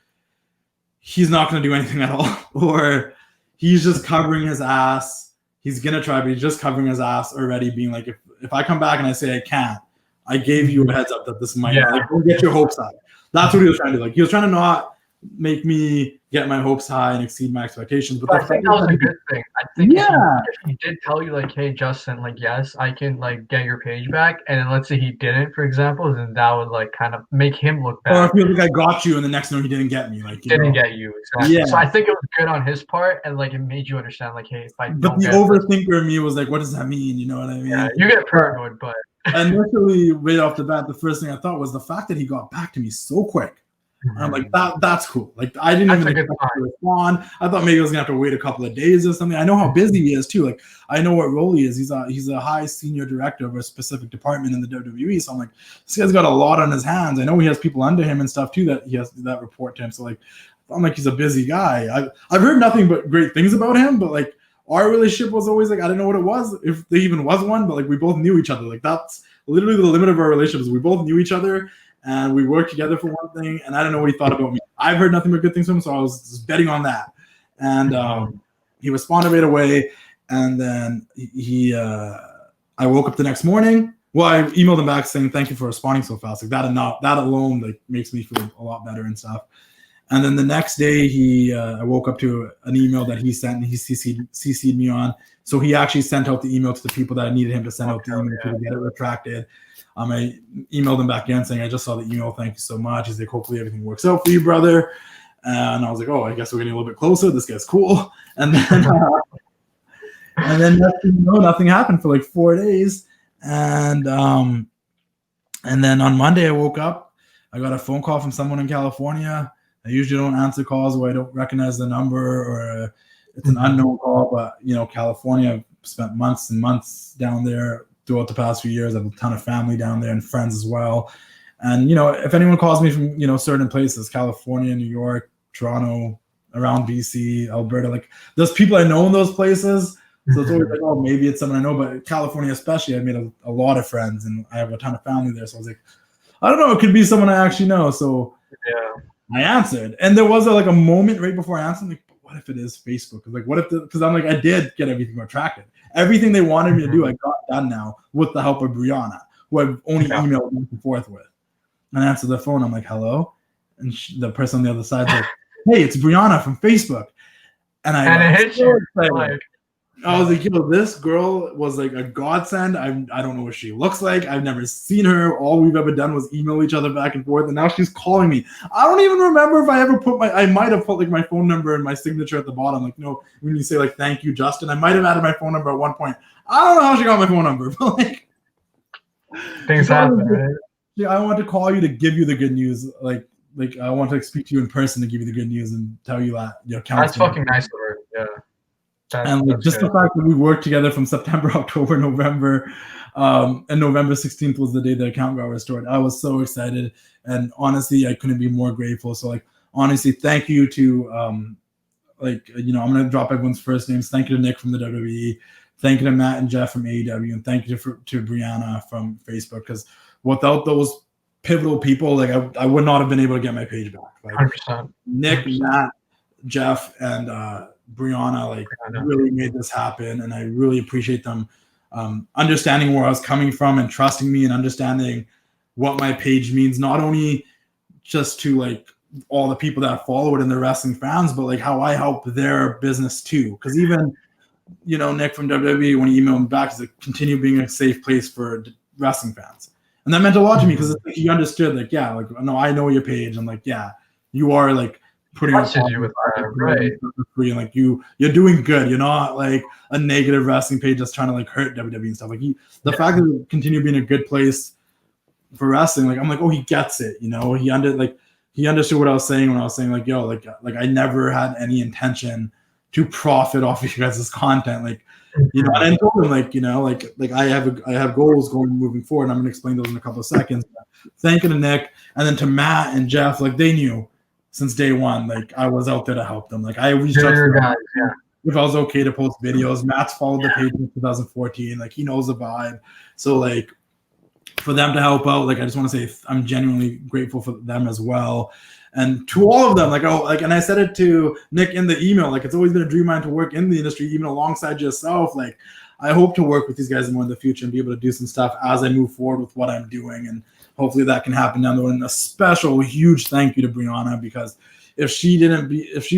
he's not going to do anything at all, or he's just covering his ass. He's going to try, but he's just covering his ass already, being like, if I come back and I say I can't, I gave you a heads up that this might, like, don't get your hopes up. That's what he was trying to do. Like, he was trying to not make me get my hopes high and exceed my expectations. But I think that was a good thing. I think if he did tell you, like, hey, Justin, like, yes, I can, like, get your page back, and then let's say he didn't, for example, then that would, like, kind of make him look bad. Or if you like, I got you, and the next one he didn't get me. Like, didn't get you, exactly. Yeah. So I think it was good on his part, and, like, it made you understand, like, hey, if I don't But the overthinker in me was like, what does that mean? You know what I mean? Yeah, you get paranoid, but... Initially, right off the bat, the first thing I thought was the fact that he got back to me so quick. I'm like, that's cool. Like, I didn't even expect to respond. I thought maybe I was gonna have to wait a couple of days or something. I know how busy he is too. Like, I know what role he is. He's a high senior director of a specific department in the WWE. So I'm like, this guy's got a lot on his hands. I know he has people under him and stuff too that he has that report to him. So like, I'm like, he's a busy guy. I've heard nothing but great things about him. But like, our relationship was always like, I didn't know what it was, if there even was one. But like, we both knew each other. Like, that's literally the limit of our relationship. Is we both knew each other. And we worked together for one thing, and I don't know what he thought about me. I've heard nothing but good things from him, so I was just betting on that. And he responded right away, and then I woke up the next morning. Well, I emailed him back saying thank you for responding so fast. Like that alone like makes me feel a lot better and stuff. And then the next day, I woke up to an email that he sent, and he CC'd me on. So he actually sent out the email to the people that I needed him to send out the email to get it retracted. I emailed him back again saying, I just saw the email. Thank you so much. He's like, hopefully everything works out for you, brother. And I was like, oh, I guess we're getting a little bit closer. This guy's cool. And then nothing happened for like 4 days. And then on Monday I woke up. I got a phone call from someone in California. I usually don't answer calls where I don't recognize the number or it's an unknown call. But, you know, California, I've spent months and months down there. Throughout the past few years, I have a ton of family down there and friends as well. And, you know, if anyone calls me from, you know, certain places, California, New York, Toronto, around BC, Alberta, like there's people I know in those places. So it's always like, oh, maybe it's someone I know. But California especially, I made a lot of friends and I have a ton of family there. So I was like, I don't know, it could be someone I actually know. So I answered. And there was a moment right before I answered, like, what if it is Facebook? Like, what if because I'm like, I did get everything retracted. Everything they wanted me to do, I got done now with the help of Brianna, who I've only emailed back and forth with. And I answer the phone. I'm like, hello? And the person on the other side's like, hey, it's Brianna from Facebook. And it hit you. I was like, yo, this girl was like a godsend. I don't know what she looks like. I've never seen her. All we've ever done was email each other back and forth. And now she's calling me. I don't even remember if I ever I might have put like my phone number and my signature at the bottom. Like, no, when you say like, thank you, Justin, I might have added my phone number at one point. I don't know how she got my phone number, but like, things happen, right? Yeah, I want to call you to give you the good news. Like I want to speak to you in person to give you the good news and tell you that your account. That's fucking nice of her. Yeah. And like, just the fact that we worked together from September, October, November, and November 16th was the day the account got restored. I was so excited, and honestly, I couldn't be more grateful. So, like, honestly, thank you to, I'm gonna drop everyone's first names. Thank you to Nick from the WWE, thank you to Matt and Jeff from AEW, and thank you to Brianna from Facebook. Because without those pivotal people, like I would not have been able to get my page back. Like 100%. Nick, Matt, Jeff, and Brianna like really made this happen, and I really appreciate them understanding where I was coming from and trusting me and understanding what my page means, not only just to like all the people that follow it and the wrestling fans, but like how I help their business too. Because even Nick from WWE, when he emailed me back, he's like, continue being a safe place for wrestling fans, and that meant a lot to me because like, he understood like, yeah, like no, I know your page, and like, yeah, you are like putting up with right, free, and like you're doing good. You're not like a negative wrestling page that's trying to like hurt WWE and stuff. Like the fact that you continue being a good place for wrestling, like I'm like, oh, he gets it. He understood what I was saying when I was saying like, yo, like I never had any intention to profit off of you guys' content, like and I told him like I have goals moving forward, and I'm gonna explain those in a couple of seconds. Thank you to Nick, and then to Matt and Jeff, like they knew since day one, like I was out there to help them. Like I reached out to them if I was okay to post videos. Matt's followed the page in 2014, like he knows the vibe. So like for them to help out, like I just want to say I'm genuinely grateful for them as well. And to all of them, and I said it to Nick in the email, like it's always been a dream of mine to work in the industry, even alongside yourself. Like I hope to work with these guys more in the future and be able to do some stuff as I move forward with what I'm doing. And hopefully that can happen down the road. And a special, huge thank you to Brianna, because if she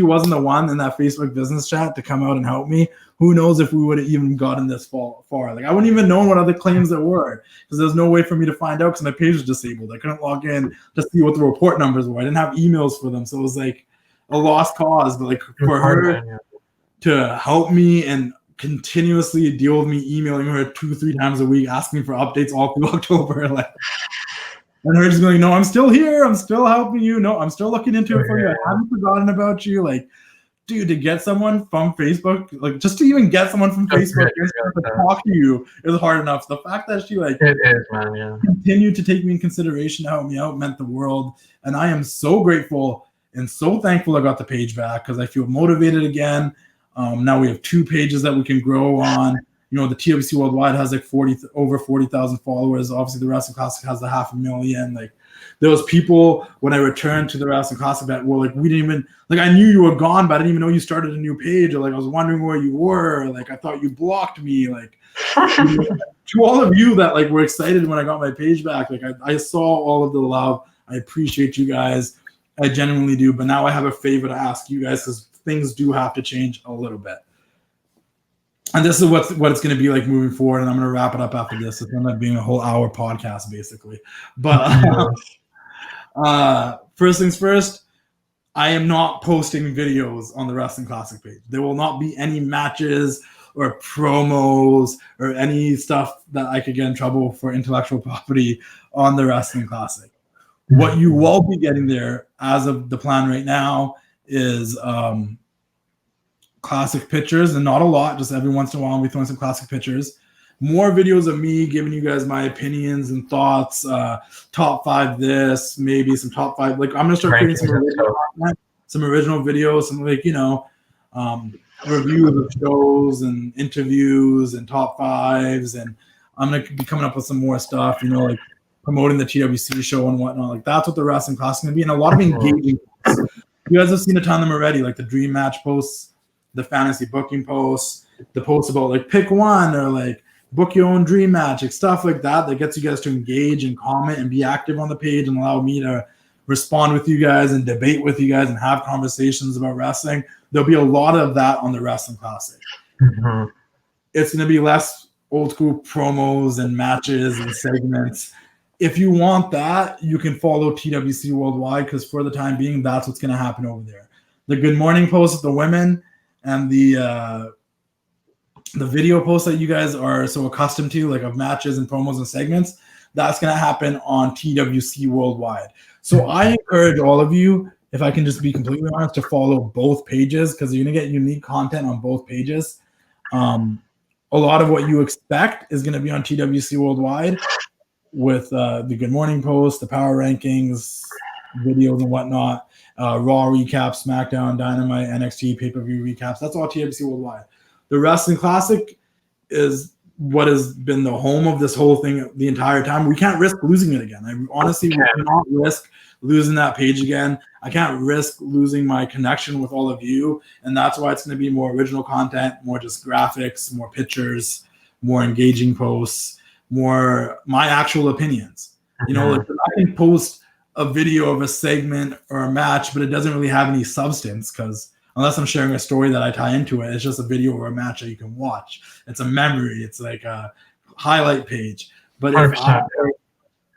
wasn't the one in that Facebook business chat to come out and help me, who knows if we would have even gotten this far. Like I wouldn't even know what other claims there were, because there's no way for me to find out because my page was disabled. I couldn't log in to see what the report numbers were. I didn't have emails for them. So it was like a lost cause. But like for her to help me and continuously deal with me emailing her 2-3 times a week, asking for updates all through October, like, and her just going, no, I'm still here. I'm still helping you. No, I'm still looking into it for you. I haven't forgotten about you. Like, dude, to get someone from Facebook, like just to even get someone from Facebook to talk to you is hard enough. The fact that she like continued to take me in consideration to help me out meant the world. And I am so grateful and so thankful I got the page back, because I feel motivated again. Now we have 2 pages that we can grow on. The TWC Worldwide has like over 40,000 followers. Obviously, the Wrestling Classic has the 500,000. Like, there was people when I returned to the Wrestling Classic that were like, we didn't even, like, I knew you were gone, but I didn't even know you started a new page. Or like, I was wondering where you were. Like, I thought you blocked me. Like, to all of you that like were excited when I got my page back, like I saw all of the love. I appreciate you guys. I genuinely do. But now I have a favor to ask you guys, because things do have to change a little bit. And this is what it's going to be like moving forward. And I'm going to wrap it up after this. It's going to be a whole hour podcast, basically. But first things first, I am not posting videos on the Wrestling Classic page. There will not be any matches or promos or any stuff that I could get in trouble for intellectual property on the Wrestling Classic. What you will be getting there, as of the plan right now, is classic pictures, and not a lot, just every once in a while I'll be throwing some classic pictures. More videos of me giving you guys my opinions and thoughts, top 5 this, maybe some top 5. Like, I'm gonna start creating some original videos, some like reviews of shows and interviews and top 5s, and I'm gonna be coming up with some more stuff, like promoting the TWC show and whatnot. Like, that's what the Wrestling Class is gonna be, and a lot of engaging. You guys have seen a ton of them already, like the dream match posts, the fantasy booking posts, the posts about like pick one or like book your own dream match, like stuff like that gets you guys to engage and comment and be active on the page and allow me to respond with you guys and debate with you guys and have conversations about wrestling. There'll be a lot of that on the Wrestling Classic. It's going to be less old school promos and matches and segments. If you want that, you can follow TWC Worldwide, because for the time being, that's what's going to happen over there. The good morning posts with the women and the video posts that you guys are so accustomed to, like of matches and promos and segments, that's going to happen on TWC Worldwide. So I encourage all of you, if I can just be completely honest, to follow both pages, because you're going to get unique content on both pages. A lot of what you expect is going to be on TWC Worldwide, with the Good Morning Post, the Power Rankings, videos and whatnot, Raw recaps, SmackDown, Dynamite, NXT, pay-per-view recaps. That's all TWC Worldwide. The Wrestling Classic is what has been the home of this whole thing the entire time. We can't risk losing it again. I honestly will not risk losing that page again. I can't risk losing my connection with all of you. And that's why it's going to be more original content, more just graphics, more pictures, more engaging posts, more my actual opinions. You know, like I can post a video of a segment or a match, but it doesn't really have any substance because unless I'm sharing a story that I tie into it, it's just a video or a match that you can watch. It's a memory. It's like a highlight page. But if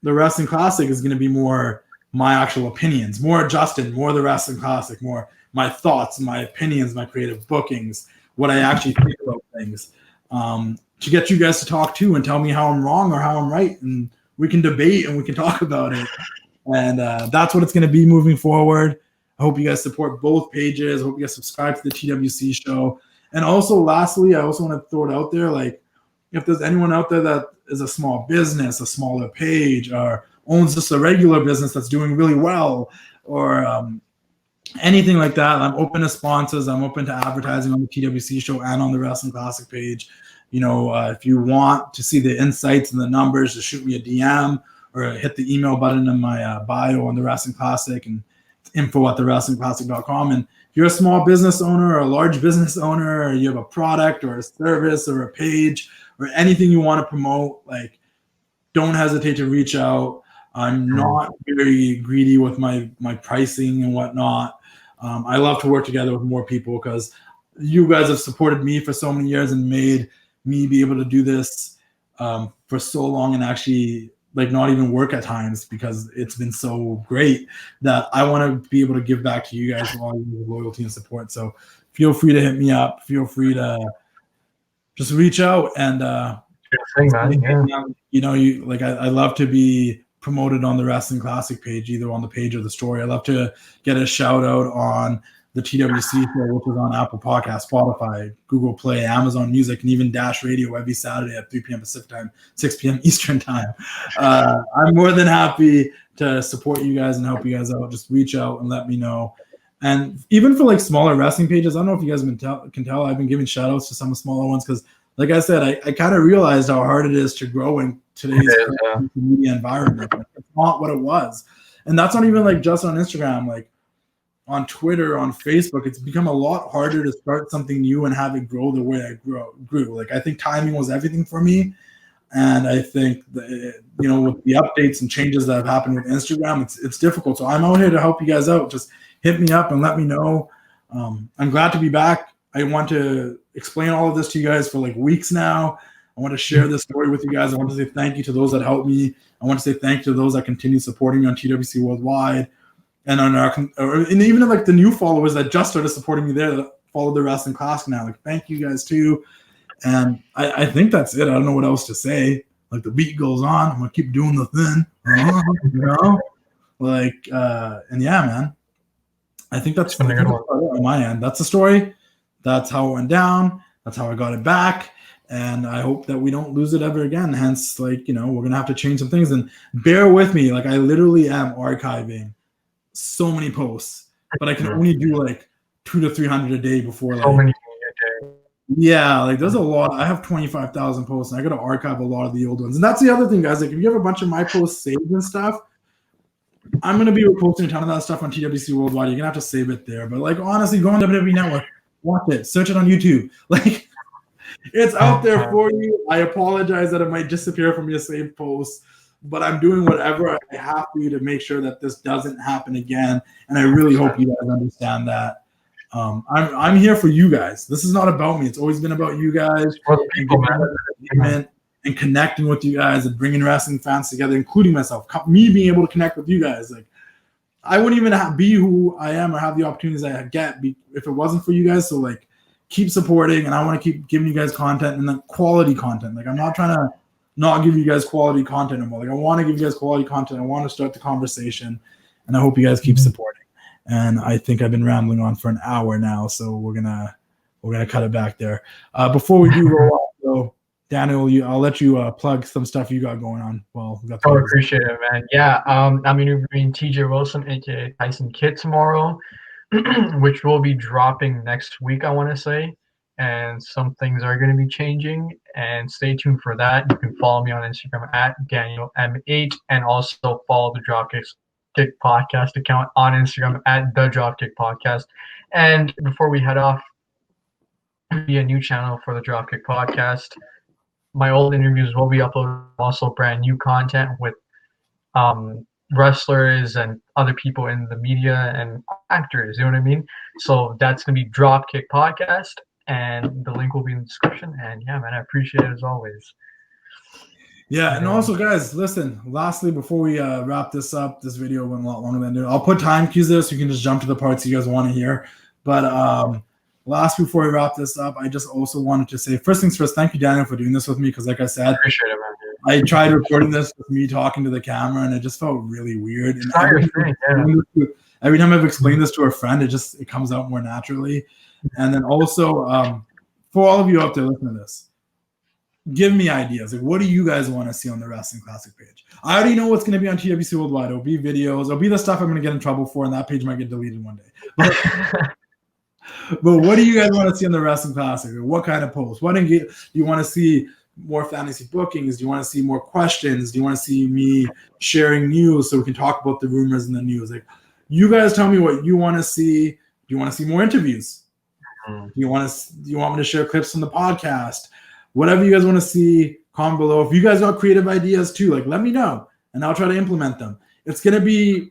the Wrestling Classic is going to be more my actual opinions, more Justin, more the Wrestling Classic, more my thoughts, my opinions, my creative bookings, what I actually think about things, to get you guys to talk to and tell me how I'm wrong or how I'm right, and we can debate and we can talk about it. And that's what it's going to be moving forward. I hope you guys support both pages. I hope you guys subscribe to the TWC show. And also, lastly, I also want to throw it out there, like, if there's anyone out there that is a small business, a smaller page, or owns just a regular business that's doing really well, or anything like that, I'm open to sponsors. I'm open to advertising on the TWC show and on the Wrestling Classic page. You know, if you want to see the insights and the numbers, just shoot me a DM or hit the email button in my bio on the Wrestling Classic, and info@thewrestlingclassic.com. And if you're a small business owner or a large business owner, or you have a product or a service or a page or anything you want to promote, like, don't hesitate to reach out. I'm not very greedy with my pricing and whatnot. I love to work together with more people because you guys have supported me for so many years and made me be able to do this for so long, and actually like not even work at times because it's been so great that I want to be able to give back to you guys for all your loyalty and support. So feel free to hit me up. Feel free to just reach out and you know, you like I love to be promoted on the Wrestling Classic page, either on the page or the story. I love to get a shout out on the TWC show, which is on Apple Podcasts, Spotify, Google Play, Amazon Music, and even Dash Radio every Saturday at 3 p.m. Pacific time, 6 p.m. Eastern time. I'm more than happy to support you guys and help you guys out. Just reach out and let me know. And even for like smaller wrestling pages, I don't know if you guys can tell, I've been giving shout outs to some of the smaller ones because, like I said, I kind of realized how hard it is to grow in today's media environment. It's not what it was. And that's not even like just on Instagram, like on Twitter, on Facebook. It's become a lot harder to start something new and have it grow the way I grew. Like, I think timing was everything for me. And I think that, you know, with the updates and changes that have happened with Instagram, it's difficult. So I'm out here to help you guys out. Just hit me up and let me know. I'm glad to be back. I want to explain all of this to you guys for like weeks now. I want to share this story with you guys. I want to say thank you to those that helped me. I want to say thank you to those that continue supporting me on TWC Worldwide and on our, and even like the new followers that just started supporting me there that follow the Wrestling Classic now. Like, thank you guys too. And I think that's it. I don't know what else to say. Like, the beat goes on. I'm gonna keep doing the thing, you know. Like, and yeah, man. I think that's on my end. That's the story. That's how it went down. That's how I got it back. And I hope that we don't lose it ever again. Hence, like, you know, we're gonna have to change some things. And bear with me. Like, I literally am archiving so many posts, but I can only do like 200 to 300 a day before. Like, so many a day. Yeah, like there's a lot. I have 25,000 posts, and I got to archive a lot of the old ones. And that's the other thing, guys. Like, if you have a bunch of my posts saved and stuff, I'm gonna be posting a ton of that stuff on TWC Worldwide. You're gonna have to save it there. But like, honestly, go on WWE Network, watch it, search it on YouTube. Like, it's out there for you. I apologize that it might disappear from your saved posts, but I'm doing whatever I have to make sure that this doesn't happen again. And I really hope you guys understand that. I'm here for you guys. This is not about me. It's always been about you guys and connecting with you guys and bringing wrestling fans together, including myself. Me being able to connect with you guys. Like, I wouldn't even be who I am or have the opportunities I get if it wasn't for you guys. So, like, keep supporting, and I want to keep giving you guys content, and then quality content. Like, I'm not trying to not give you guys quality content anymore. Like, I want to give you guys quality content. I want to start the conversation, and I hope you guys keep supporting. And I think I've been rambling on for an hour now, so we're gonna cut it back there. Before we do roll off, though, Daniel, I'll let you plug some stuff you got going on. Well, I appreciate it, man. Yeah, I'm interviewing TJ Wilson, aka Tyson Kidd, tomorrow, which will be dropping next week, I want to say. And some things are going to be changing, and stay tuned for that. You can follow me on Instagram at DanielM8, and also follow the Dropkicks Dropkick Podcast account on Instagram at the Dropkick Podcast. And before we head off, be a new channel for the Dropkick Podcast. My old interviews will be uploaded, also brand new content with wrestlers and other people in the media and actors, you know what I mean? So that's gonna be Dropkick Podcast, and the link will be in the description. And yeah, man, I appreciate it as always. Yeah, and also, guys, listen. Lastly, before we wrap this up, this video went a lot longer than it. I'll put time cues there so you can just jump to the parts you guys want to hear. But last, before we wrap this up, I just also wanted to say, first things first, thank you, Daniel, for doing this with me. Because, like I said, I appreciate it, man. I tried recording this with me talking to the camera, and it just felt really weird. And every time I've explained this to a friend, it comes out more naturally. And then also, for all of you out there listening to this, give me ideas. Like, what do you guys want to see on the Wrestling Classic page? I already know what's going to be on TWC Worldwide. It'll be videos. It'll be the stuff I'm going to get in trouble for, and that page might get deleted one day. But what do you guys want to see on the Wrestling Classic? What kind of posts? Do you want to see more fantasy bookings? Do you want to see more questions? Do you want to see me sharing news so we can talk about the rumors in the news? Like, you guys tell me what you want to see. Do you want to see more interviews? Do you want me to share clips from the podcast? Whatever you guys want to see, comment below. If you guys got creative ideas too, like, let me know, and I'll try to implement them. It's gonna be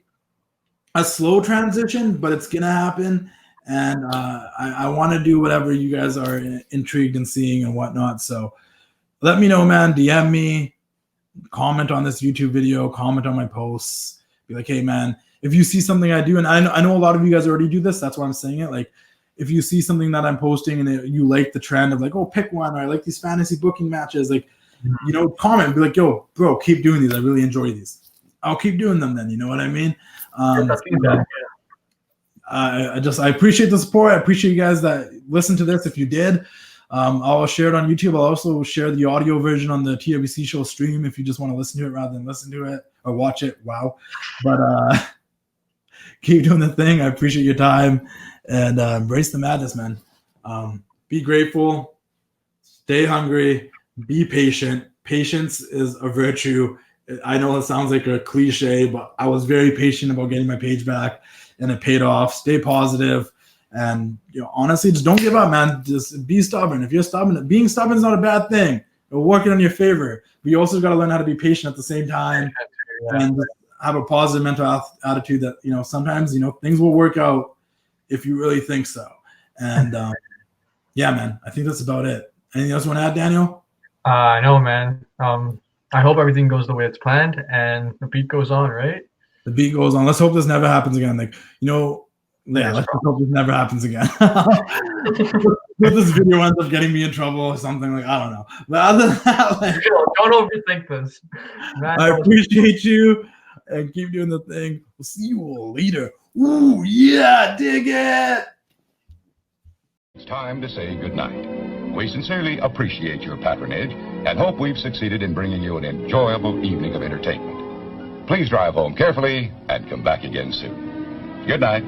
a slow transition, but it's gonna happen. And I want to do whatever you guys are intrigued in seeing and whatnot. So let me know, man. DM me, comment on this YouTube video, comment on my posts. Be like, hey, man, if you see something I do, and I know a lot of you guys already do this. That's why I'm saying it. Like, if you see something that I'm posting and you like the trend of like, oh, pick one, or I like these fantasy booking matches, like, comment and be like, yo, bro, keep doing these. I really enjoy these. I'll keep doing them then. You know what I mean? I appreciate the support. I appreciate you guys that listened to this. If you did, I'll share it on YouTube. I'll also share the audio version on the TWC show stream if you just want to listen to it rather than listen to it or watch it. Wow. But keep doing the thing. I appreciate your time. And embrace the madness, man. Be grateful. Stay hungry. Be patient. Patience is a virtue. I know it sounds like a cliche, but I was very patient about getting my page back, and it paid off. Stay positive, and honestly, just don't give up, man. Just be stubborn. If you're stubborn, being stubborn is not a bad thing. It'll work in your favor. But you also got to learn how to be patient at the same time, and have a positive mental attitude that sometimes things will work out if you really think so. And yeah, man, I think that's about it. Anything else you want to add, Daniel? No, man. I hope everything goes the way it's planned and the beat goes on, right? The beat goes on. Let's hope this never happens again. Like, let's hope this never happens again. This video ends up getting me in trouble or something. Like, I don't know. But other than that, like, don't overthink this. Man, I appreciate you, and keep doing the thing. We'll see you all later. Ooh, yeah, dig it. It's time to say goodnight. We sincerely appreciate your patronage and hope we've succeeded in bringing you an enjoyable evening of entertainment. Please drive home carefully and come back again soon. Good night.